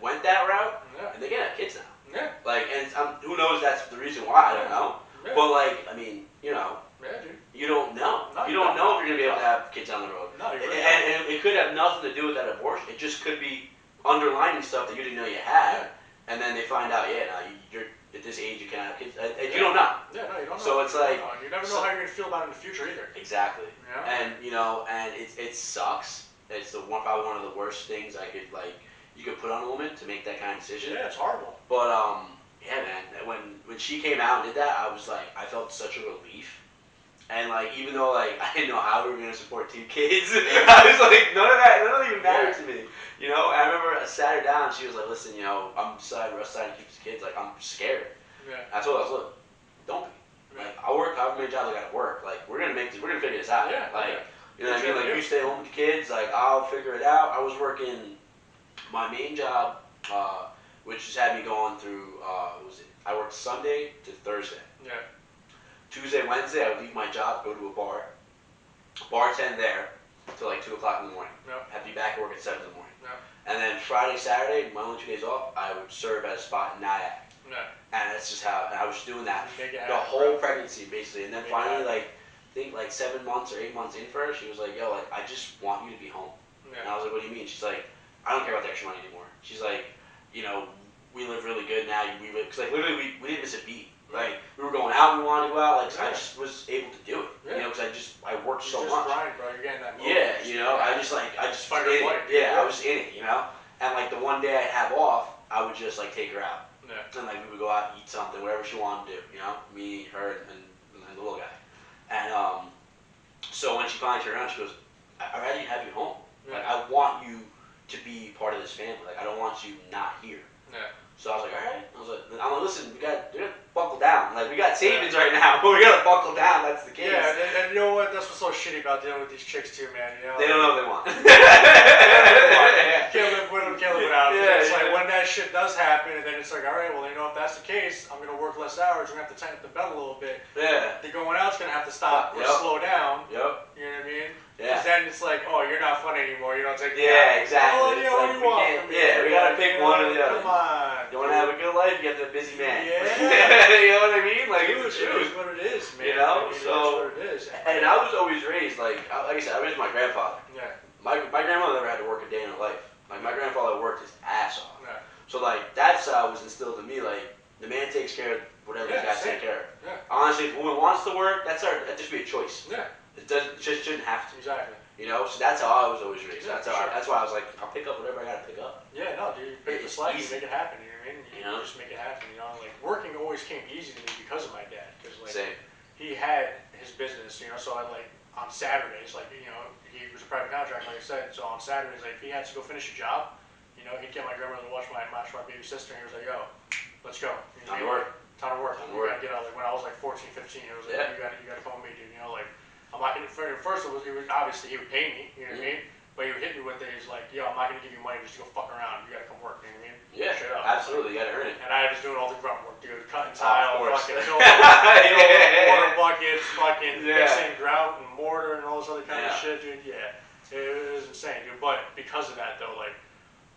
went that route, and they can have kids now. Yeah. Like, and who knows? That's the reason why. I don't know. Yeah. But like, I mean, Yeah, dude. you don't know. No, you don't know if you're gonna be able to have kids down the road. No, you really and it could have nothing to do with that abortion. It just could be underlining stuff that you didn't know you had, and then they find out, now you're at this age you can't have kids, and you don't know. Yeah, no, you don't know. So it's like you never know how you're gonna feel about it in the future either. Exactly. Yeah. And and it sucks. It's probably one of the worst things you could put on a woman to make that kind of decision. Yeah, it's horrible. But yeah, man. When she came out and did that, I was like, I felt such a relief. And like, even though like I didn't know how we were gonna support 2 kids, I was like, none of that even mattered to me. And I remember I sat her down. And she was like, listen, I'm deciding to keep the kids. Like, I'm scared. Yeah. I told her, look, don't be. Like, I'll work however many jobs I gotta work. Like, we're gonna figure this out. Yeah. Like, you know what I mean? Like, you stay home with the kids. Like, I'll figure it out. I was working my main job, which just had me going through. I worked Sunday to Thursday. Yeah. Tuesday, Wednesday, I would leave my job, go to a bar, bartend there till like 2 o'clock in the morning. Yep. Have to be back at work at 7 in the morning. Yep. And then Friday, Saturday, my only 2 days off, I would serve at a spot in Nyack. Yeah. And that's just how, and I was doing that the whole pregnancy basically. And then finally, like, I think like 7 months or 8 months in for her, she was like, yo, like, I just want you to be home. Yeah. And I was like, what do you mean? She's like, I don't care about the extra money anymore. She's like, we live really good now. Because like literally we didn't miss a beat. Like, we were going out, we wanted to go out, like, so I just was able to do it, because I worked so much. Grind, bro. You're getting that I just fight or flight. I was in it, and like the one day I have off, I would just like take her out, and like we would go out and eat something, whatever she wanted to do, me, her, and the little guy, and so when she finally turned around, she goes, I'd rather have you home, like I want you to be part of this family, like I don't want you not here. So I was like, all right. I'm like, listen, we gotta buckle down. Like, we got savings right now, but we gotta buckle down. That's the case. Yeah, and you know what? That's what's so shitty about dealing with these chicks too, man. They don't know what they want. Can't live with them, can't live without them. It's like when that shit does happen, and then it's like, all right, well, if that's the case, I'm gonna work less hours. We're gonna have to tighten up the belt a little bit. Yeah. The going out's gonna have to stop or slow down. Yep. You know what I mean? Yeah. Because then it's like, oh, you're not fun anymore. You don't take me out. Exactly. Oh, yeah, what do you want from me? We gotta pick one or the other. Come on. You wanna have a good life, you have to be a busy man. Yeah. You know what I mean? Like, it's the truth. It is what it is, man. So, it is what it is. And I was always raised, like I said, I raised my grandfather. Yeah. My grandmother never had to work a day in her life. Like, my grandfather worked his ass off. Yeah. So, like, that's how it was instilled in me. Like, the man takes care of whatever he's got to take care of. Yeah. Honestly, if a woman wants to work, that just be a choice. Yeah. It just shouldn't have to. Exactly. So that's how I was always raised. Yeah, that's why I was like, I'll pick up whatever I gotta pick up. Yeah, no, dude, you pick the slack, you make it happen. You know what I mean? You just make it happen. Like working always came easy to me because of my dad. Because like Same. He had his business, so I like on Saturdays, like he was a private contractor, like I said. So on Saturdays, like if he had to go finish a job, he'd get my grandmother to watch my baby sister, and he was like, yo, let's go. Time to work. Time to work. You gotta get out. Like when I was like 14, 15, it was like you gotta come with me, dude. Like I'm not gonna. First, it was obviously he would pay me. You know what I mean? But he would hit me with it. He's like, yo, I'm not gonna give you money just to go fuck around. You gotta come work. You know what I mean? Yeah, Straight up. absolutely. You gotta earn it. And I was doing all the grunt work, dude. Cutting tile, course. fucking filling water Yeah. buckets, fucking Yeah. mixing grout and mortar and all this other kind of Yeah. shit, dude. Yeah, it was insane, dude. But because of that, though, like,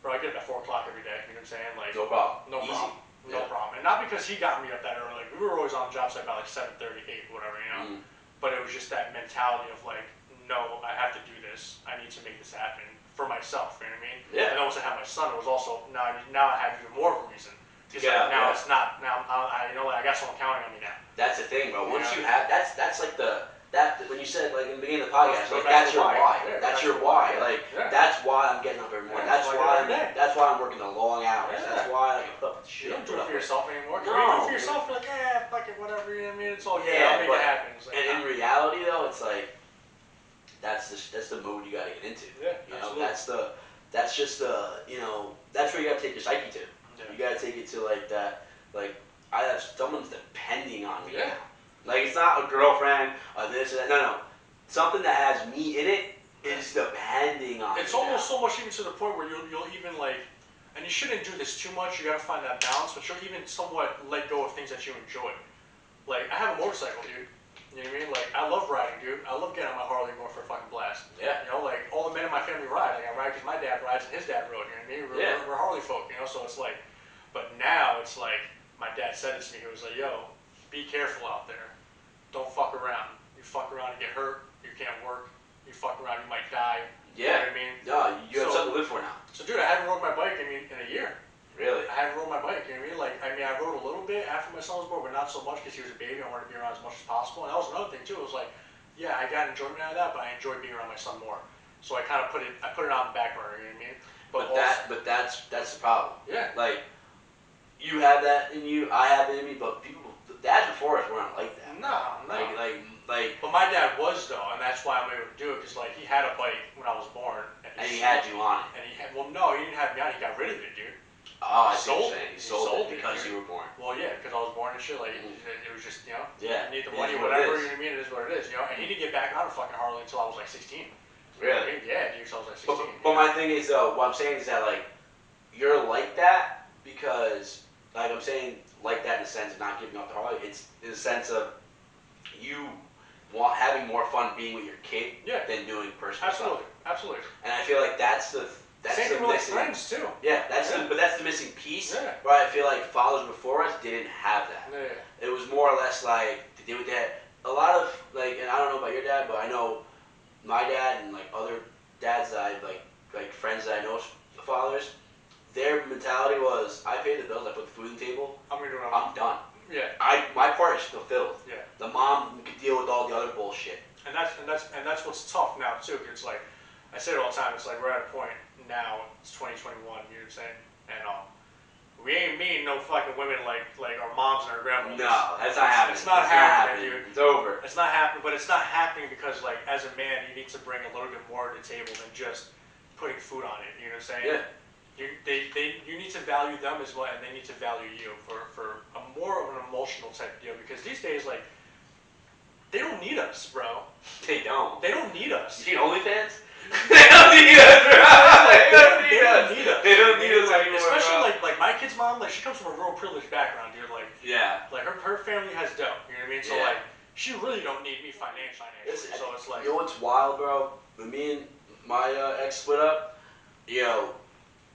bro, I get up at 4 o'clock every day. You know what I'm saying? Like, No problem. no Easy. problem. No Yeah. problem. And not because he got me up that early. Like, we were always on the job site by like 7:30, 8, whatever, you know. But it was just that mentality of like, no, I have to do this. I need to make this happen for myself. You know what I mean? Yeah. And once I had my son, it was also now I have even more of a reason. Because Yeah, now yeah. it's not now. I you know like I got someone counting on me now. That's the thing, bro. Once Yeah. you have that's like that when you said like in the beginning of the podcast, Goes like back that's to your why. why. Yeah, That's that's your your why. why. Like Yeah. that's why I'm getting up every morning. Yeah, That's that's why I why do it every day. that's why I'm working the long hours. Yeah. That's why I can put up with the shit. You don't do put it up for with- yourself anymore. No, When you do it for man. yourself, you're like, fuck it, whatever. You know what I mean? It's all good. Yeah, I'll make but- it happen. It's like, And in reality, though, it's like that's the mode you gotta get into. yeah, You know, absolutely. that's just the that's where you gotta take your psyche to. Yeah. You gotta take it to like that. Like I have someone's depending on me. Yeah. Now. Like it's not a girlfriend or this or that. No. Something that has me in it is depending on. It's me almost now. so much even to the point where you'll even like, and you shouldn't do this too much. You gotta find that balance, but you'll even somewhat let go of things that you enjoy. Like I have a motorcycle, dude. You know what I mean? Like I love riding, dude. I love getting on my Harley and going for a fucking blast. Yeah. You know, like all the men in my family ride. Like I ride because my dad rides and his dad rode. You know what I mean? We're Harley folk, you know. So it's like, but now it's like my dad said it to me. He was like, "Yo, be careful out there. Don't fuck around. You fuck around and get hurt. You can't work. You fuck around, you might die." You know Yeah. what I mean? No, you have So- something to live for now. So, dude, I hadn't rode my bike in a year. Really. I hadn't rode my bike, you know what I mean? Like, I rode a little bit after my son was born, but not so much because he was a baby. I wanted to be around as much as possible. And that was another thing, too. It was like, yeah, I got enjoyment out of that, but I enjoyed being around my son more. So I kind of put it on the back burner, you know what I mean? But that's the problem. Yeah. Like you have that in you, I have it in me, but dads before us weren't like that. No. Like, But my dad was, though, and that's why I'm able to do it, because, like, he had a bike when I was born. and he had you on it. And no, he didn't have me on it. He got rid of it, dude. Oh, I see Sold what you're saying. it. He He sold sold it it, because dude. you were born. Well, yeah, because I was born and shit. Like, it was just, you know, Yeah. you need the It money is or what it whatever. is. You know what I mean? It is what it is, you know. And he didn't get back on a fucking Harley until I was like 16. Really? Yeah, dude. So I was like 16. But my thing is though, what I'm saying is that like you're like that because like I'm saying like that in the sense of not giving up the Harley. It's in the sense of you having more fun being with your kid Yeah. than doing personal Absolutely, stuff. absolutely. And I feel like that's the Same thing with like missing. friends too. Yeah, that's Yeah. but that's the missing piece. Yeah. Where I feel like fathers before us didn't have that. Yeah. It was more or less like to do with that. A lot of like, and I don't know about your dad, but I know my dad and like other dads that I like friends that I know, fathers. Their mentality was, I pay the bills, I put the food on the table, I'm gonna do what I'm done. Yeah. My part is fulfilled. Yeah. The mom could deal with all the other bullshit. And that's what's tough now too. 'Cause it's like I say it all the time. It's like we're at a point now. It's 2021. You know what I'm saying? And we ain't meeting no fucking women like our moms and our grandmothers. No, that's not happening. It's not happening, dude. It's over. It's not happening, but it's not happening because, like, as a man, you need to bring a little bit more to the table than just putting food on it. You know what I'm saying? Yeah. You need to value them as well, and they need to value you for a more of an emotional type deal. Because these days, like, they don't need us, bro. They don't. They don't need us. You seen OnlyFans? They don't need us, bro. They don't need us. They don't need us anymore, Especially bro. like my kid's mom, like she comes from a real privileged background, dude. Yeah. Like her family has dough. You know what I mean? So Yeah. like she really don't need me financially. Listen, So it's like You know what's wild, bro? When me and my ex split up,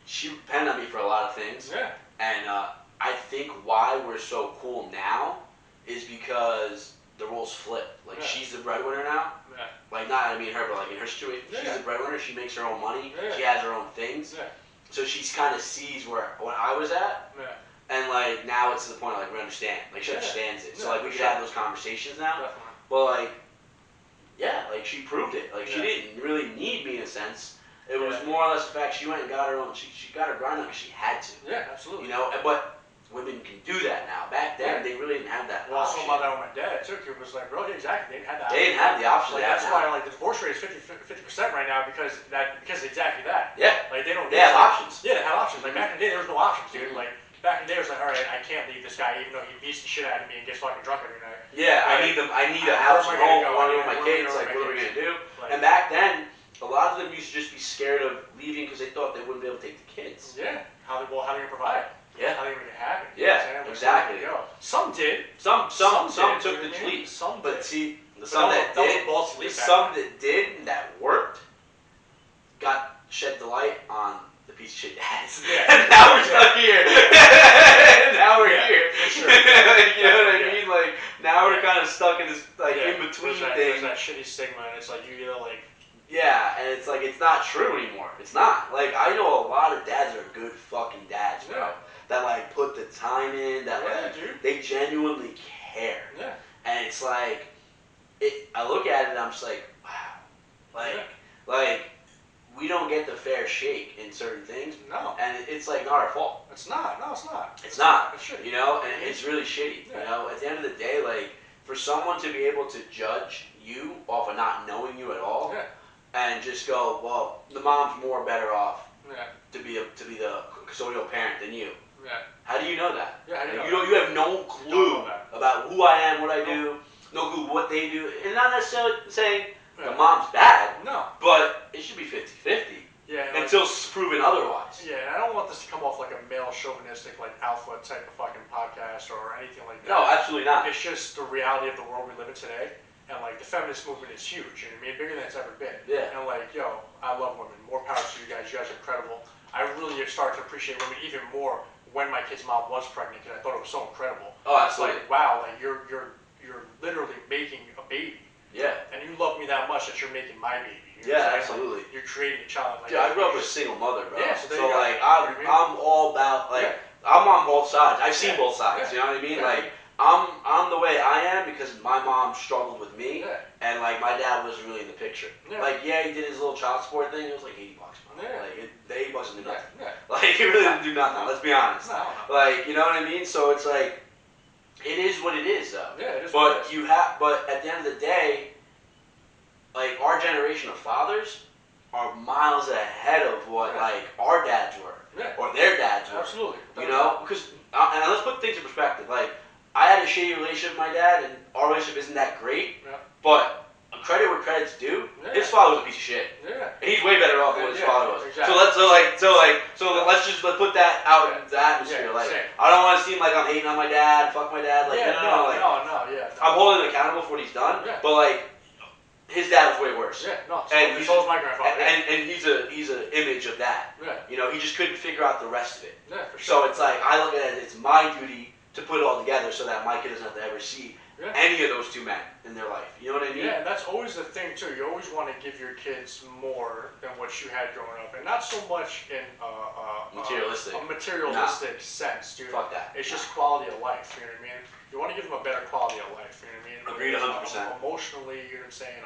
she depended on me for a lot of things. yeah, And I think why we're so cool now is because the roles flip. Like Yeah. she's the breadwinner now. yeah, Like not I mean her, but like in her situation, she's Yeah. the breadwinner. She makes her own money. Yeah. She has her own things. yeah, So she's kind of sees where I was at, yeah. and like now it's to the point like we understand. Like she Yeah. understands it. So Yeah, like we for can sure. have those conversations now. Definitely. But like, yeah, like she proved it. Like she Yeah. didn't really need me in a sense. It was Yeah. more or less the fact she went and got her own. She got her grind on because she had to. Yeah, absolutely. You know, but women can do that now. Back then, they really didn't have that Well, I was option. talking about that with my dad too. He was like, bro, yeah, exactly. They didn't have that. They didn't have the option. Like they have that's now. why like the divorce rate is 50% right now because exactly that. Yeah, Like they don't. they have options. Yeah, they had options. Like back in the day, there was no options, dude. Mhm. Like back in the day, it was like, all right, I can't leave this guy even though he beats the shit out of me and gets fucking drunk every night. Yeah, I Like, need them. I need a where house am I at gonna home. go? I want to Yeah, with my where am I kids. gonna Like, go what are with we my gonna do? Like, And back then, a lot of them used to just be scared of leaving because they thought they wouldn't be able to take the kids. Yeah. How are they going to provide? Yeah. How are they going to make it happen? Yeah, exactly. Some did. Some took the did. leap. Some did. But see, the some that did that worked got shed the light on the piece of shit dads. Yeah. And now we're stuck here. Now we're here. For sure. You know what I mean? Like now we're kind of stuck in this like in between thing. There's that shitty stigma, and it's like you either like. Yeah, and it's like it's not true anymore. It's not. Like I know a lot of dads are good fucking dads, bro. Yeah. That like put the time in. That like dude. they genuinely care. Yeah. And it's like, I look at it and I'm just like, wow, like we don't get the fair shake in certain things. No. And it's like not our fault. It's not. No, it's not. It's not. It's shitty. You know, and it's really shitty. Yeah. You know, at the end of the day, like for someone to be able to judge you off of not knowing you at all, Yeah. and just go, well, the mom's more better off Yeah. to be the custodial parent than you. Yeah. How do you know that? Yeah. How do you Like, know you have no clue about who I am, what I do, no clue what they do, and not necessarily saying the mom's bad, No. but it should be 50-50 Yeah. until proven otherwise. Yeah, and I don't want this to come off like a male chauvinistic, like alpha type of fucking podcast or anything like that. No, absolutely not. It's just the reality of the world we live in today. And like the feminist movement is huge, you know what I mean? Bigger than it's ever been. Yeah. And like, yo, I love women. More power to you guys. You guys are incredible. I really started to appreciate women even more when my kid's mom was pregnant because I thought it was so incredible. Oh, It's absolutely. like, wow, like you're literally making a baby. Yeah. And you love me that much that you're making my baby. You know Yeah, what I'm saying? absolutely. Like, you're creating a child. Like, Dude, I grew up with a single mother, bro. Yeah, so there you go. like You know what I mean? I'm all about like Yeah. I'm on both sides. I've seen Yeah. both sides. Yeah. You know what I mean? Yeah. Like I'm the way I am because my mom struggled with me, Yeah. and like my dad wasn't really in the picture. Yeah. Like he did his little child support thing. It was like $80, man. Yeah. Like the $80 didn't do Yeah. nothing. Yeah. Like it really didn't do nothing. Let's be honest. No. Like you know what I mean? So it's like it is what it is, though. Yeah, it is what it is. But at the end of the day, like our generation of fathers are miles ahead of what Yeah. like our dads were Yeah. or their dads were. Absolutely. You know, because and let's put things in perspective. Like I had a shitty relationship with my dad, and our relationship isn't that great. Yeah. But credit where credit's due. Yeah. His father was a piece of shit. Yeah. And he's way better off than what his Yeah, father was. exactly. Let's just put that out into the atmosphere. Yeah, like same. I don't want to seem like I'm hating on my dad. Fuck my dad. Like Yeah, no, like, yeah. I'm holding him accountable for what he's done. Yeah. But like his dad was way worse. Yeah, no. And So was my grandfather. And he's an image of that. Yeah. You know, he just couldn't figure out the rest of it. Yeah, for So sure. it's like I look at it. It's my duty to put it all together so that my kid doesn't have to ever see Yeah. any of those two men in their life. You know what I mean? Yeah, and that's always the thing too. You always want to give your kids more than what you had growing up, and not so much in Materialistic. a materialistic sense, dude. Fuck that. It's just quality of life. You know what I mean? You want to give them a better quality of life. You know what I mean? Agreed 100%. Emotionally, you know what I'm saying?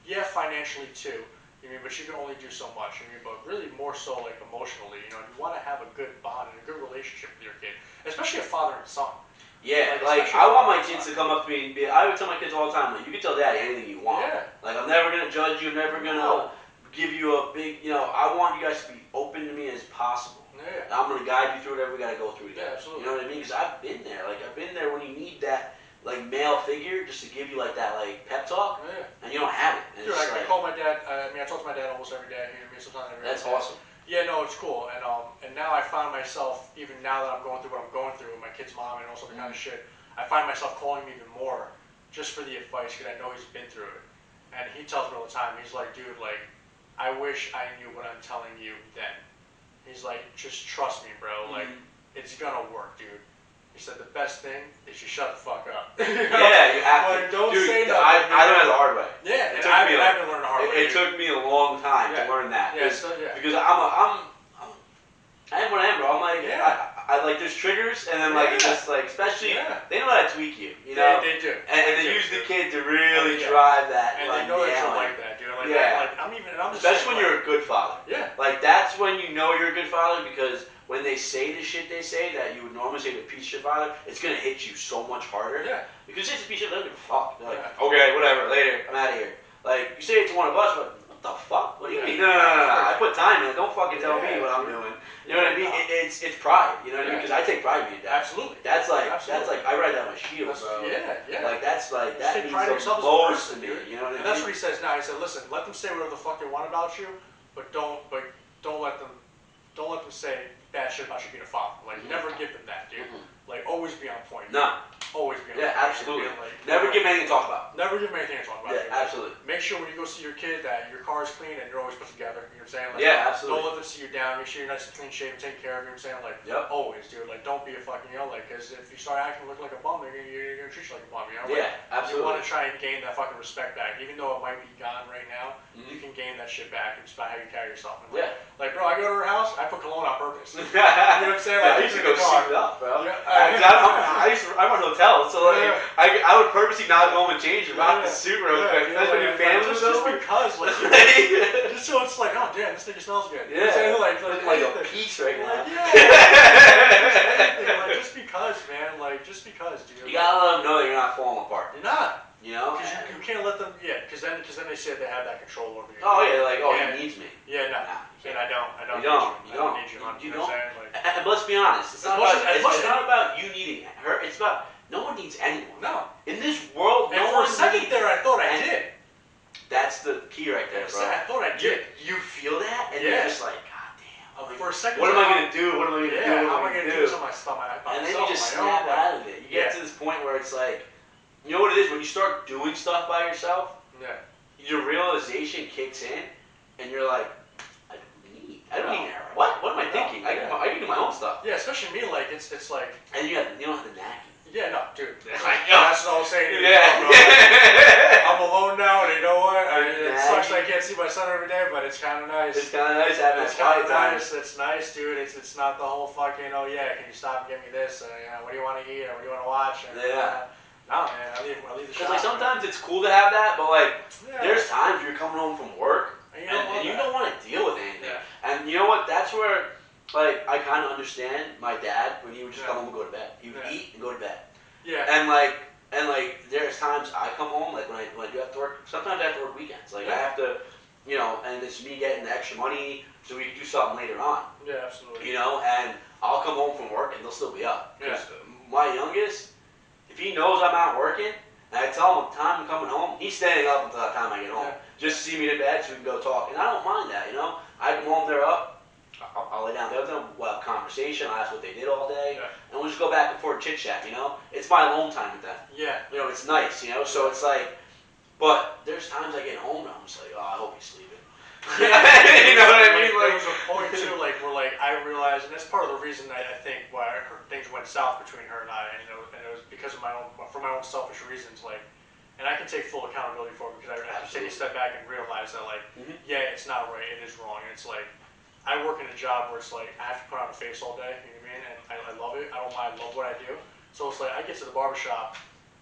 Yeah, financially too. You know, but you can only do so much. You know, but really more so like emotionally. You know, you want to have a good bond and a good relationship with your kid, especially a father and son. Yeah, Like, like especially I want my for kids my to come up to me and be. I would tell my kids all the time, like you can tell daddy anything you want. Yeah. Like I'm never gonna judge you. I'm never gonna No. give you a big. You know, I want you guys to be open to me as possible. Yeah. I'm gonna guide you through whatever we gotta go through Yeah, together. absolutely. You know what I mean? Because I've been there. Like I've been there when you need that like male figure just to give you like that like pep talk, Yeah. and you don't have it. And Dude, it's just I like, call my dad. I talk to my dad almost every day. You know what I mean? Sometimes every that's day. awesome. Yeah, no, it's cool, and now I find myself even now that I'm going through what I'm going through with my kid's mom and also the kind of shit, I find myself calling him even more just for the advice because I know he's been through it, and he tells me all the time. He's like, dude, like, I wish I knew what I'm telling you then. He's like, just trust me, bro. Like, it's gonna work, dude. He said the best thing is you shut the fuck up. You know? Yeah, you have Like, to. don't Dude, say nothing. I learned it the hard way. Yeah, It and took I've me been learning the hard way. It took me a long time to Yeah. learn that. Yeah, Because I am what I am, bro. I'm like, Yeah. I like, there's triggers, and then like, Yeah. it's just like, especially, Yeah. they know how to tweak you, you Yeah, know? they do. And they do, use the dude. kid to really Yeah. drive that, And like, they know that you're nailing. like that, dude. Like, Yeah. like I'm just Especially saying, when like, you're a good father. Yeah. Like, that's when you know you're a good father, because when they say the shit they say that you would normally say to a piece of shit father, it's gonna hit you so much harder. Yeah. Because it's a piece of shit, they don't give a fuck. They're like, Yeah. okay, whatever, later, I'm out of here. Like, you say it to one of us, but what the fuck? What do you Yeah. mean? No. I put time in it. Don't fucking tell me Yeah. what I'm doing. You know what I mean? it's pride, you know what I mean? Yeah. Because I take pride in being a dad. Absolutely. That's like Absolutely. I write that on my shield, That's, bro. yeah. Like that's like Just that take means pride in the yourself as a most to person, me. dude. You know what I And mean? that's what he says now. He said, listen, let them say whatever the fuck they want about you, but don't let them say bad shit about you being a father. Like never give them that, dude. Like always be on point. No. Always be on Yeah, point. absolutely. Like, Never give anything to talk about. Never give them anything to talk about. Yeah, dude. absolutely. Make sure when you go see your kid that your car is clean and you're always put together. You know what I'm saying? Like, Yeah, absolutely. Don't let them see you down. Make sure you're nice and clean shaven, taken care of. You know what I'm saying? Like, Yep. always, dude. Like, don't be a fucking, like, because if you start acting look like a bum, you're gonna treat you like a bum. You know? Like, Yeah, absolutely. You want to try and gain that fucking respect back, even though it might be gone right now. You can gain that shit back. It's about how you carry yourself. And like, bro, I go to her house, I put cologne on purpose. You know what I'm saying? Like, I used to go suit up, bro. Yeah. I run hotels, so like I would purposely not go home and change and rock the suit real quick. Yeah, That's when your family was just over. because, like, just so it's like, oh damn, this nigga smells good. Yeah, you know what I'm saying? looking like a piece right now. Like, yeah, like, just because, man, like, just because, dude. You gotta let them know that you're not falling apart. You're not. You know? Because you can't let them, because then they say they have that control over you. Oh yeah, like he needs me. Yeah, no. Nah, And I don't. You don't. I don't need you. You know don't. what I'm saying? Like, And let's be honest, it's not about you needing her. It's about no one needs anyone. No. In this world, and no for one a second needs there, I thought I did. That's the key right there, bro. I thought I did. You feel that, and you're just like, God damn. For a second. What am I gonna do? What am I gonna do? How am I gonna do this on my stomach? And then you just snap out of it. You get to this point where it's like, you know what it is? When you start doing stuff by yourself, your realization kicks in, and you're like, I don't need her. What am I thinking? I can do my own stuff. Yeah, especially me. Like it's like. And you don't have the knack. Yeah, no, dude. Like, that's what I was saying. I'm alone now, and you know what? It sucks that I can't see my son every day, but it's kind of nice. It's kind of nice having It's kind of nice. It's nice, dude. It's not the whole fucking, oh yeah, can you stop and get me this? What do you want to eat? Or what do you want to watch? And, no, man, I leave the shop. Because like sometimes it's cool to have that, but like there's times you're coming home from work and you don't want to deal with anything. And you know what? That's where like I kind of understand my dad when he would just come home and go to bed. He would eat and go to bed. Yeah. And like there's times I come home like when I do have to work. Sometimes I have to work weekends. Like I have to, and it's me getting the extra money so we can do something later on. Yeah, absolutely. And I'll come home from work and they'll still be up. Yeah. My youngest, if he knows I'm out working, and I tell him what time I'm coming home, he's staying up until that time I get home. Just to see me to bed so we can go talk. And I don't mind that, I come home, they're up, I'll lay down there with them, we'll have a conversation, I'll ask what they did all day, and we'll just go back and forth chit-chat, It's my alone time with them. Yeah. It's nice, so it's like, but there's times I get home and I'm just like, oh, I hope he's sleeping. You know what I mean? There was a point too, where I realized, and that's part of the reason I think why things went south between her and I, and it was because of for my own selfish reasons, and I can take full accountability for it because I have to take a step back and realize that, it's not right, it is wrong, and it's like, I work in a job where it's like, I have to put on a face all day, you know what I mean, and I love it, I love what I do, so it's like, I get to the barbershop,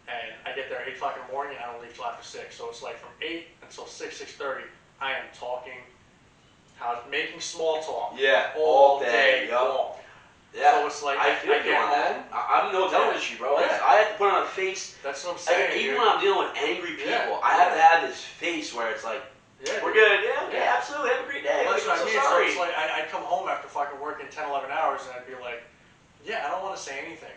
and I get there at 8 o'clock in the morning, and I don't leave till after 6, so it's like from 8 until 6:30, I am talking, making small talk. Yeah, all day long. Yeah. So it's like I feel I get home. I'm in the hotel industry, bro. I have to put on a face. That's what I'm saying. Even when I'm dealing with angry people, I have to have this face where it's like, we're good. Yeah, okay, absolutely. Have a great day. That's what I mean. Sorry. So it's like I'd come home after fucking working 10, 11 hours, and I'd be like, I don't want to say anything.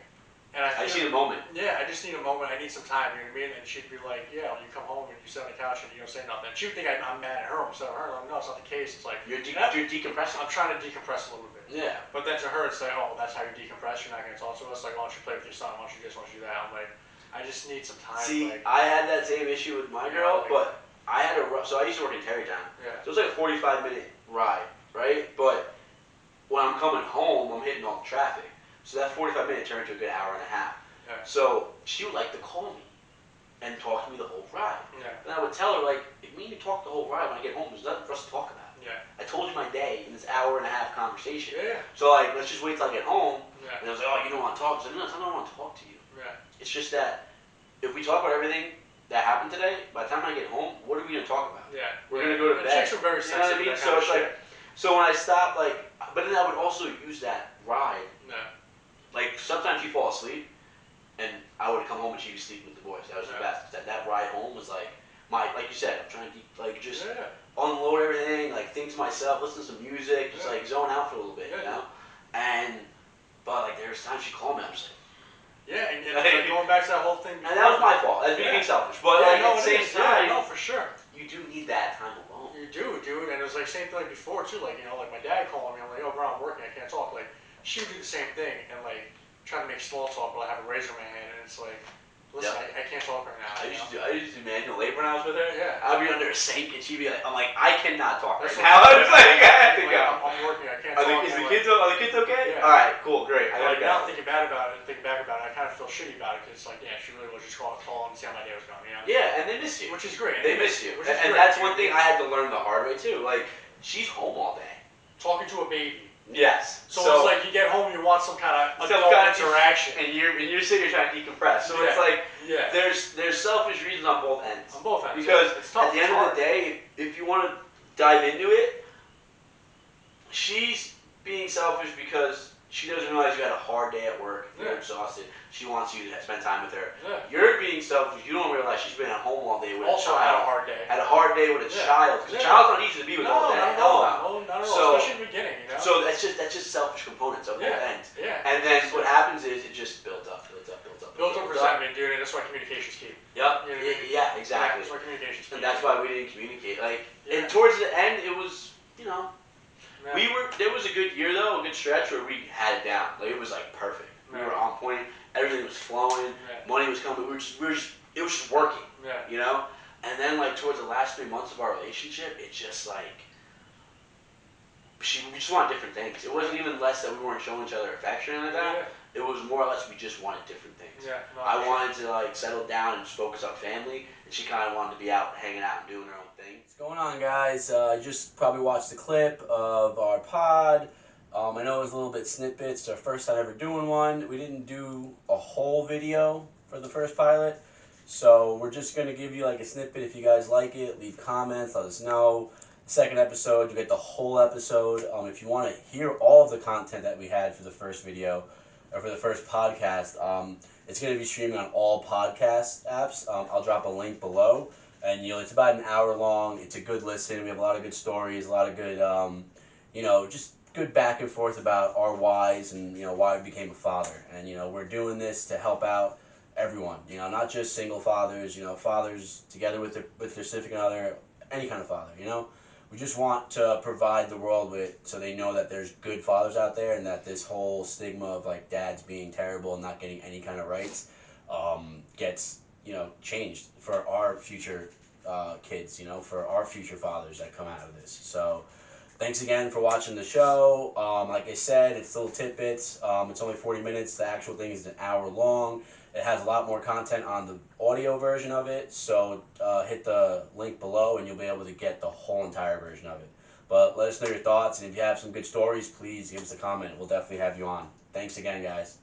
And I just need a moment. Yeah, I just need a moment. I need some time. You know what I mean? And she'd be like, you come home and you sit on the couch and you don't say nothing. She would think I'm mad at her. I'm upset at her. Like, no, it's not the case. It's like you're decompressing. I'm trying to decompress a little bit. Yeah. But then to her, it's like, oh, that's how you decompress. You're not going to talk to us. Like, why don't you play with your son? Why don't you do this? Why don't you do that? I'm like, I just need some time. See, I had that same issue with my girl, but I had so I used to work in Tarrytown. Yeah. So it was like a 45-minute ride, right? But when I'm coming home, I'm hitting all the traffic. So that 45 minutes turned into a good hour and a half. Yeah. So she would like to call me and talk to me the whole ride. Yeah. And I would tell her, like, if me and you talk the whole ride, when I get home, there's nothing for us to talk about. Yeah. I told you my day in this hour and a half conversation. Yeah. So, like, let's just wait till I get home. Yeah. And I was like, oh, you don't want to talk? I was like, no, it's not that I don't want to talk to you. Yeah. It's just that if we talk about everything that happened today, by the time I get home, what are we going to talk about? Yeah. We're going to go to bed. Chicks are very sensitive. You know what I mean? So it's like, so when I stop, like, but then I would also use that ride. Yeah. Like, sometimes you fall asleep, and I would come home and she'd be sleeping with the boys. That was the best. That ride home was like like you said, I'm trying to just unload everything, like think to myself, listen to some music, just like zone out for a little bit, And time she called me, I'm just like, Yeah, and like going back to that whole thing. and that was my fault. That's me being selfish. But yeah, like no, at the same is. time, Yeah, no, for sure. you do need that time alone. You do, dude. And it was like same thing like before too. Like like my dad calling me. I'm like, oh, bro, I'm working. I can't talk. Like she would do the same thing and like trying to make small talk, but I have a razor in my hand, and it's like, listen, I can't talk right now. I used to do manual labor when I was with her. Yeah. I'd be under a sink and she'd be like, I'm like, I cannot talk right That's now. I'm just like, I have to like, go. I'm working. I can't talk. Are the kids okay? Yeah. All right, cool, great. I like now that. thinking back about it, I kind of feel shitty about it because it's like, yeah, she really was just calling and see how my day was going. Yeah, and they miss you. Which is great. They miss you. Which is and great. that's one thing I had to learn the hard way too. Like, she's home all day. Talking to a baby. Yes. So it's like you get home, you want some kind of adult interaction, and you're sitting here trying to decompress. So it's like there's selfish reasons on both ends. On both ends. Because it's tough. at the end of the day, if you want to dive into it, she's being selfish because she doesn't realize you had a hard day at work. You're exhausted. She wants you to spend time with her. Yeah. You're being selfish. You don't realize she's been at home all day with a child. Also had a hard day. Had a hard day with a child. Because a child's not easy to be with all day. No, not at all. Especially in the beginning, So that's just selfish components of both ends. Yeah. And then what happens is it just builds up. Built up resentment, dude, and that's why communication's key. Yep. Yeah, exactly. That's why communication's key. And that's why we didn't communicate. And towards the end, it was, there was a good year though, a good stretch where we had it down. Like it was like perfect. We were on point. Everything was flowing. Money was coming. It was just working. Yeah. And then like towards the last 3 months of our relationship, it just like we just wanted different things. It wasn't even less that we weren't showing each other affection like that. Yeah. It was more or less we just wanted different things. Yeah. I wanted to like settle down and just focus on family, and she kind of wanted to be out hanging out and doing her own thing. What's going on, guys? Just probably watched the clip of our pod. I know it was a little bit snippets. It's our first time ever doing one. We didn't do a whole video for the first pilot, so we're just going to give you like a snippet. If you guys like it, leave comments, let us know. Second episode, you get the whole episode. If you want to hear all of the content that we had for the first video, or for the first podcast, it's going to be streaming on all podcast apps. I'll drop a link below, and it's about an hour long. It's a good listen. We have a lot of good stories, a lot of good, just good back and forth about our whys and why we became a father. And we're doing this to help out everyone. Not just single fathers. Fathers together with their significant other, any kind of father. We just want to provide the world with, so they know that there's good fathers out there, and that this whole stigma of like dads being terrible and not getting any kind of rights gets changed for our future kids, for our future fathers that come out of this. So thanks again for watching the show. Like I said, it's little tidbits. It's only 40 minutes. The actual thing is an hour long. It has a lot more content on the audio version of it, so hit the link below and you'll be able to get the whole entire version of it. But let us know your thoughts, and if you have some good stories, please give us a comment. We'll definitely have you on. Thanks again, guys.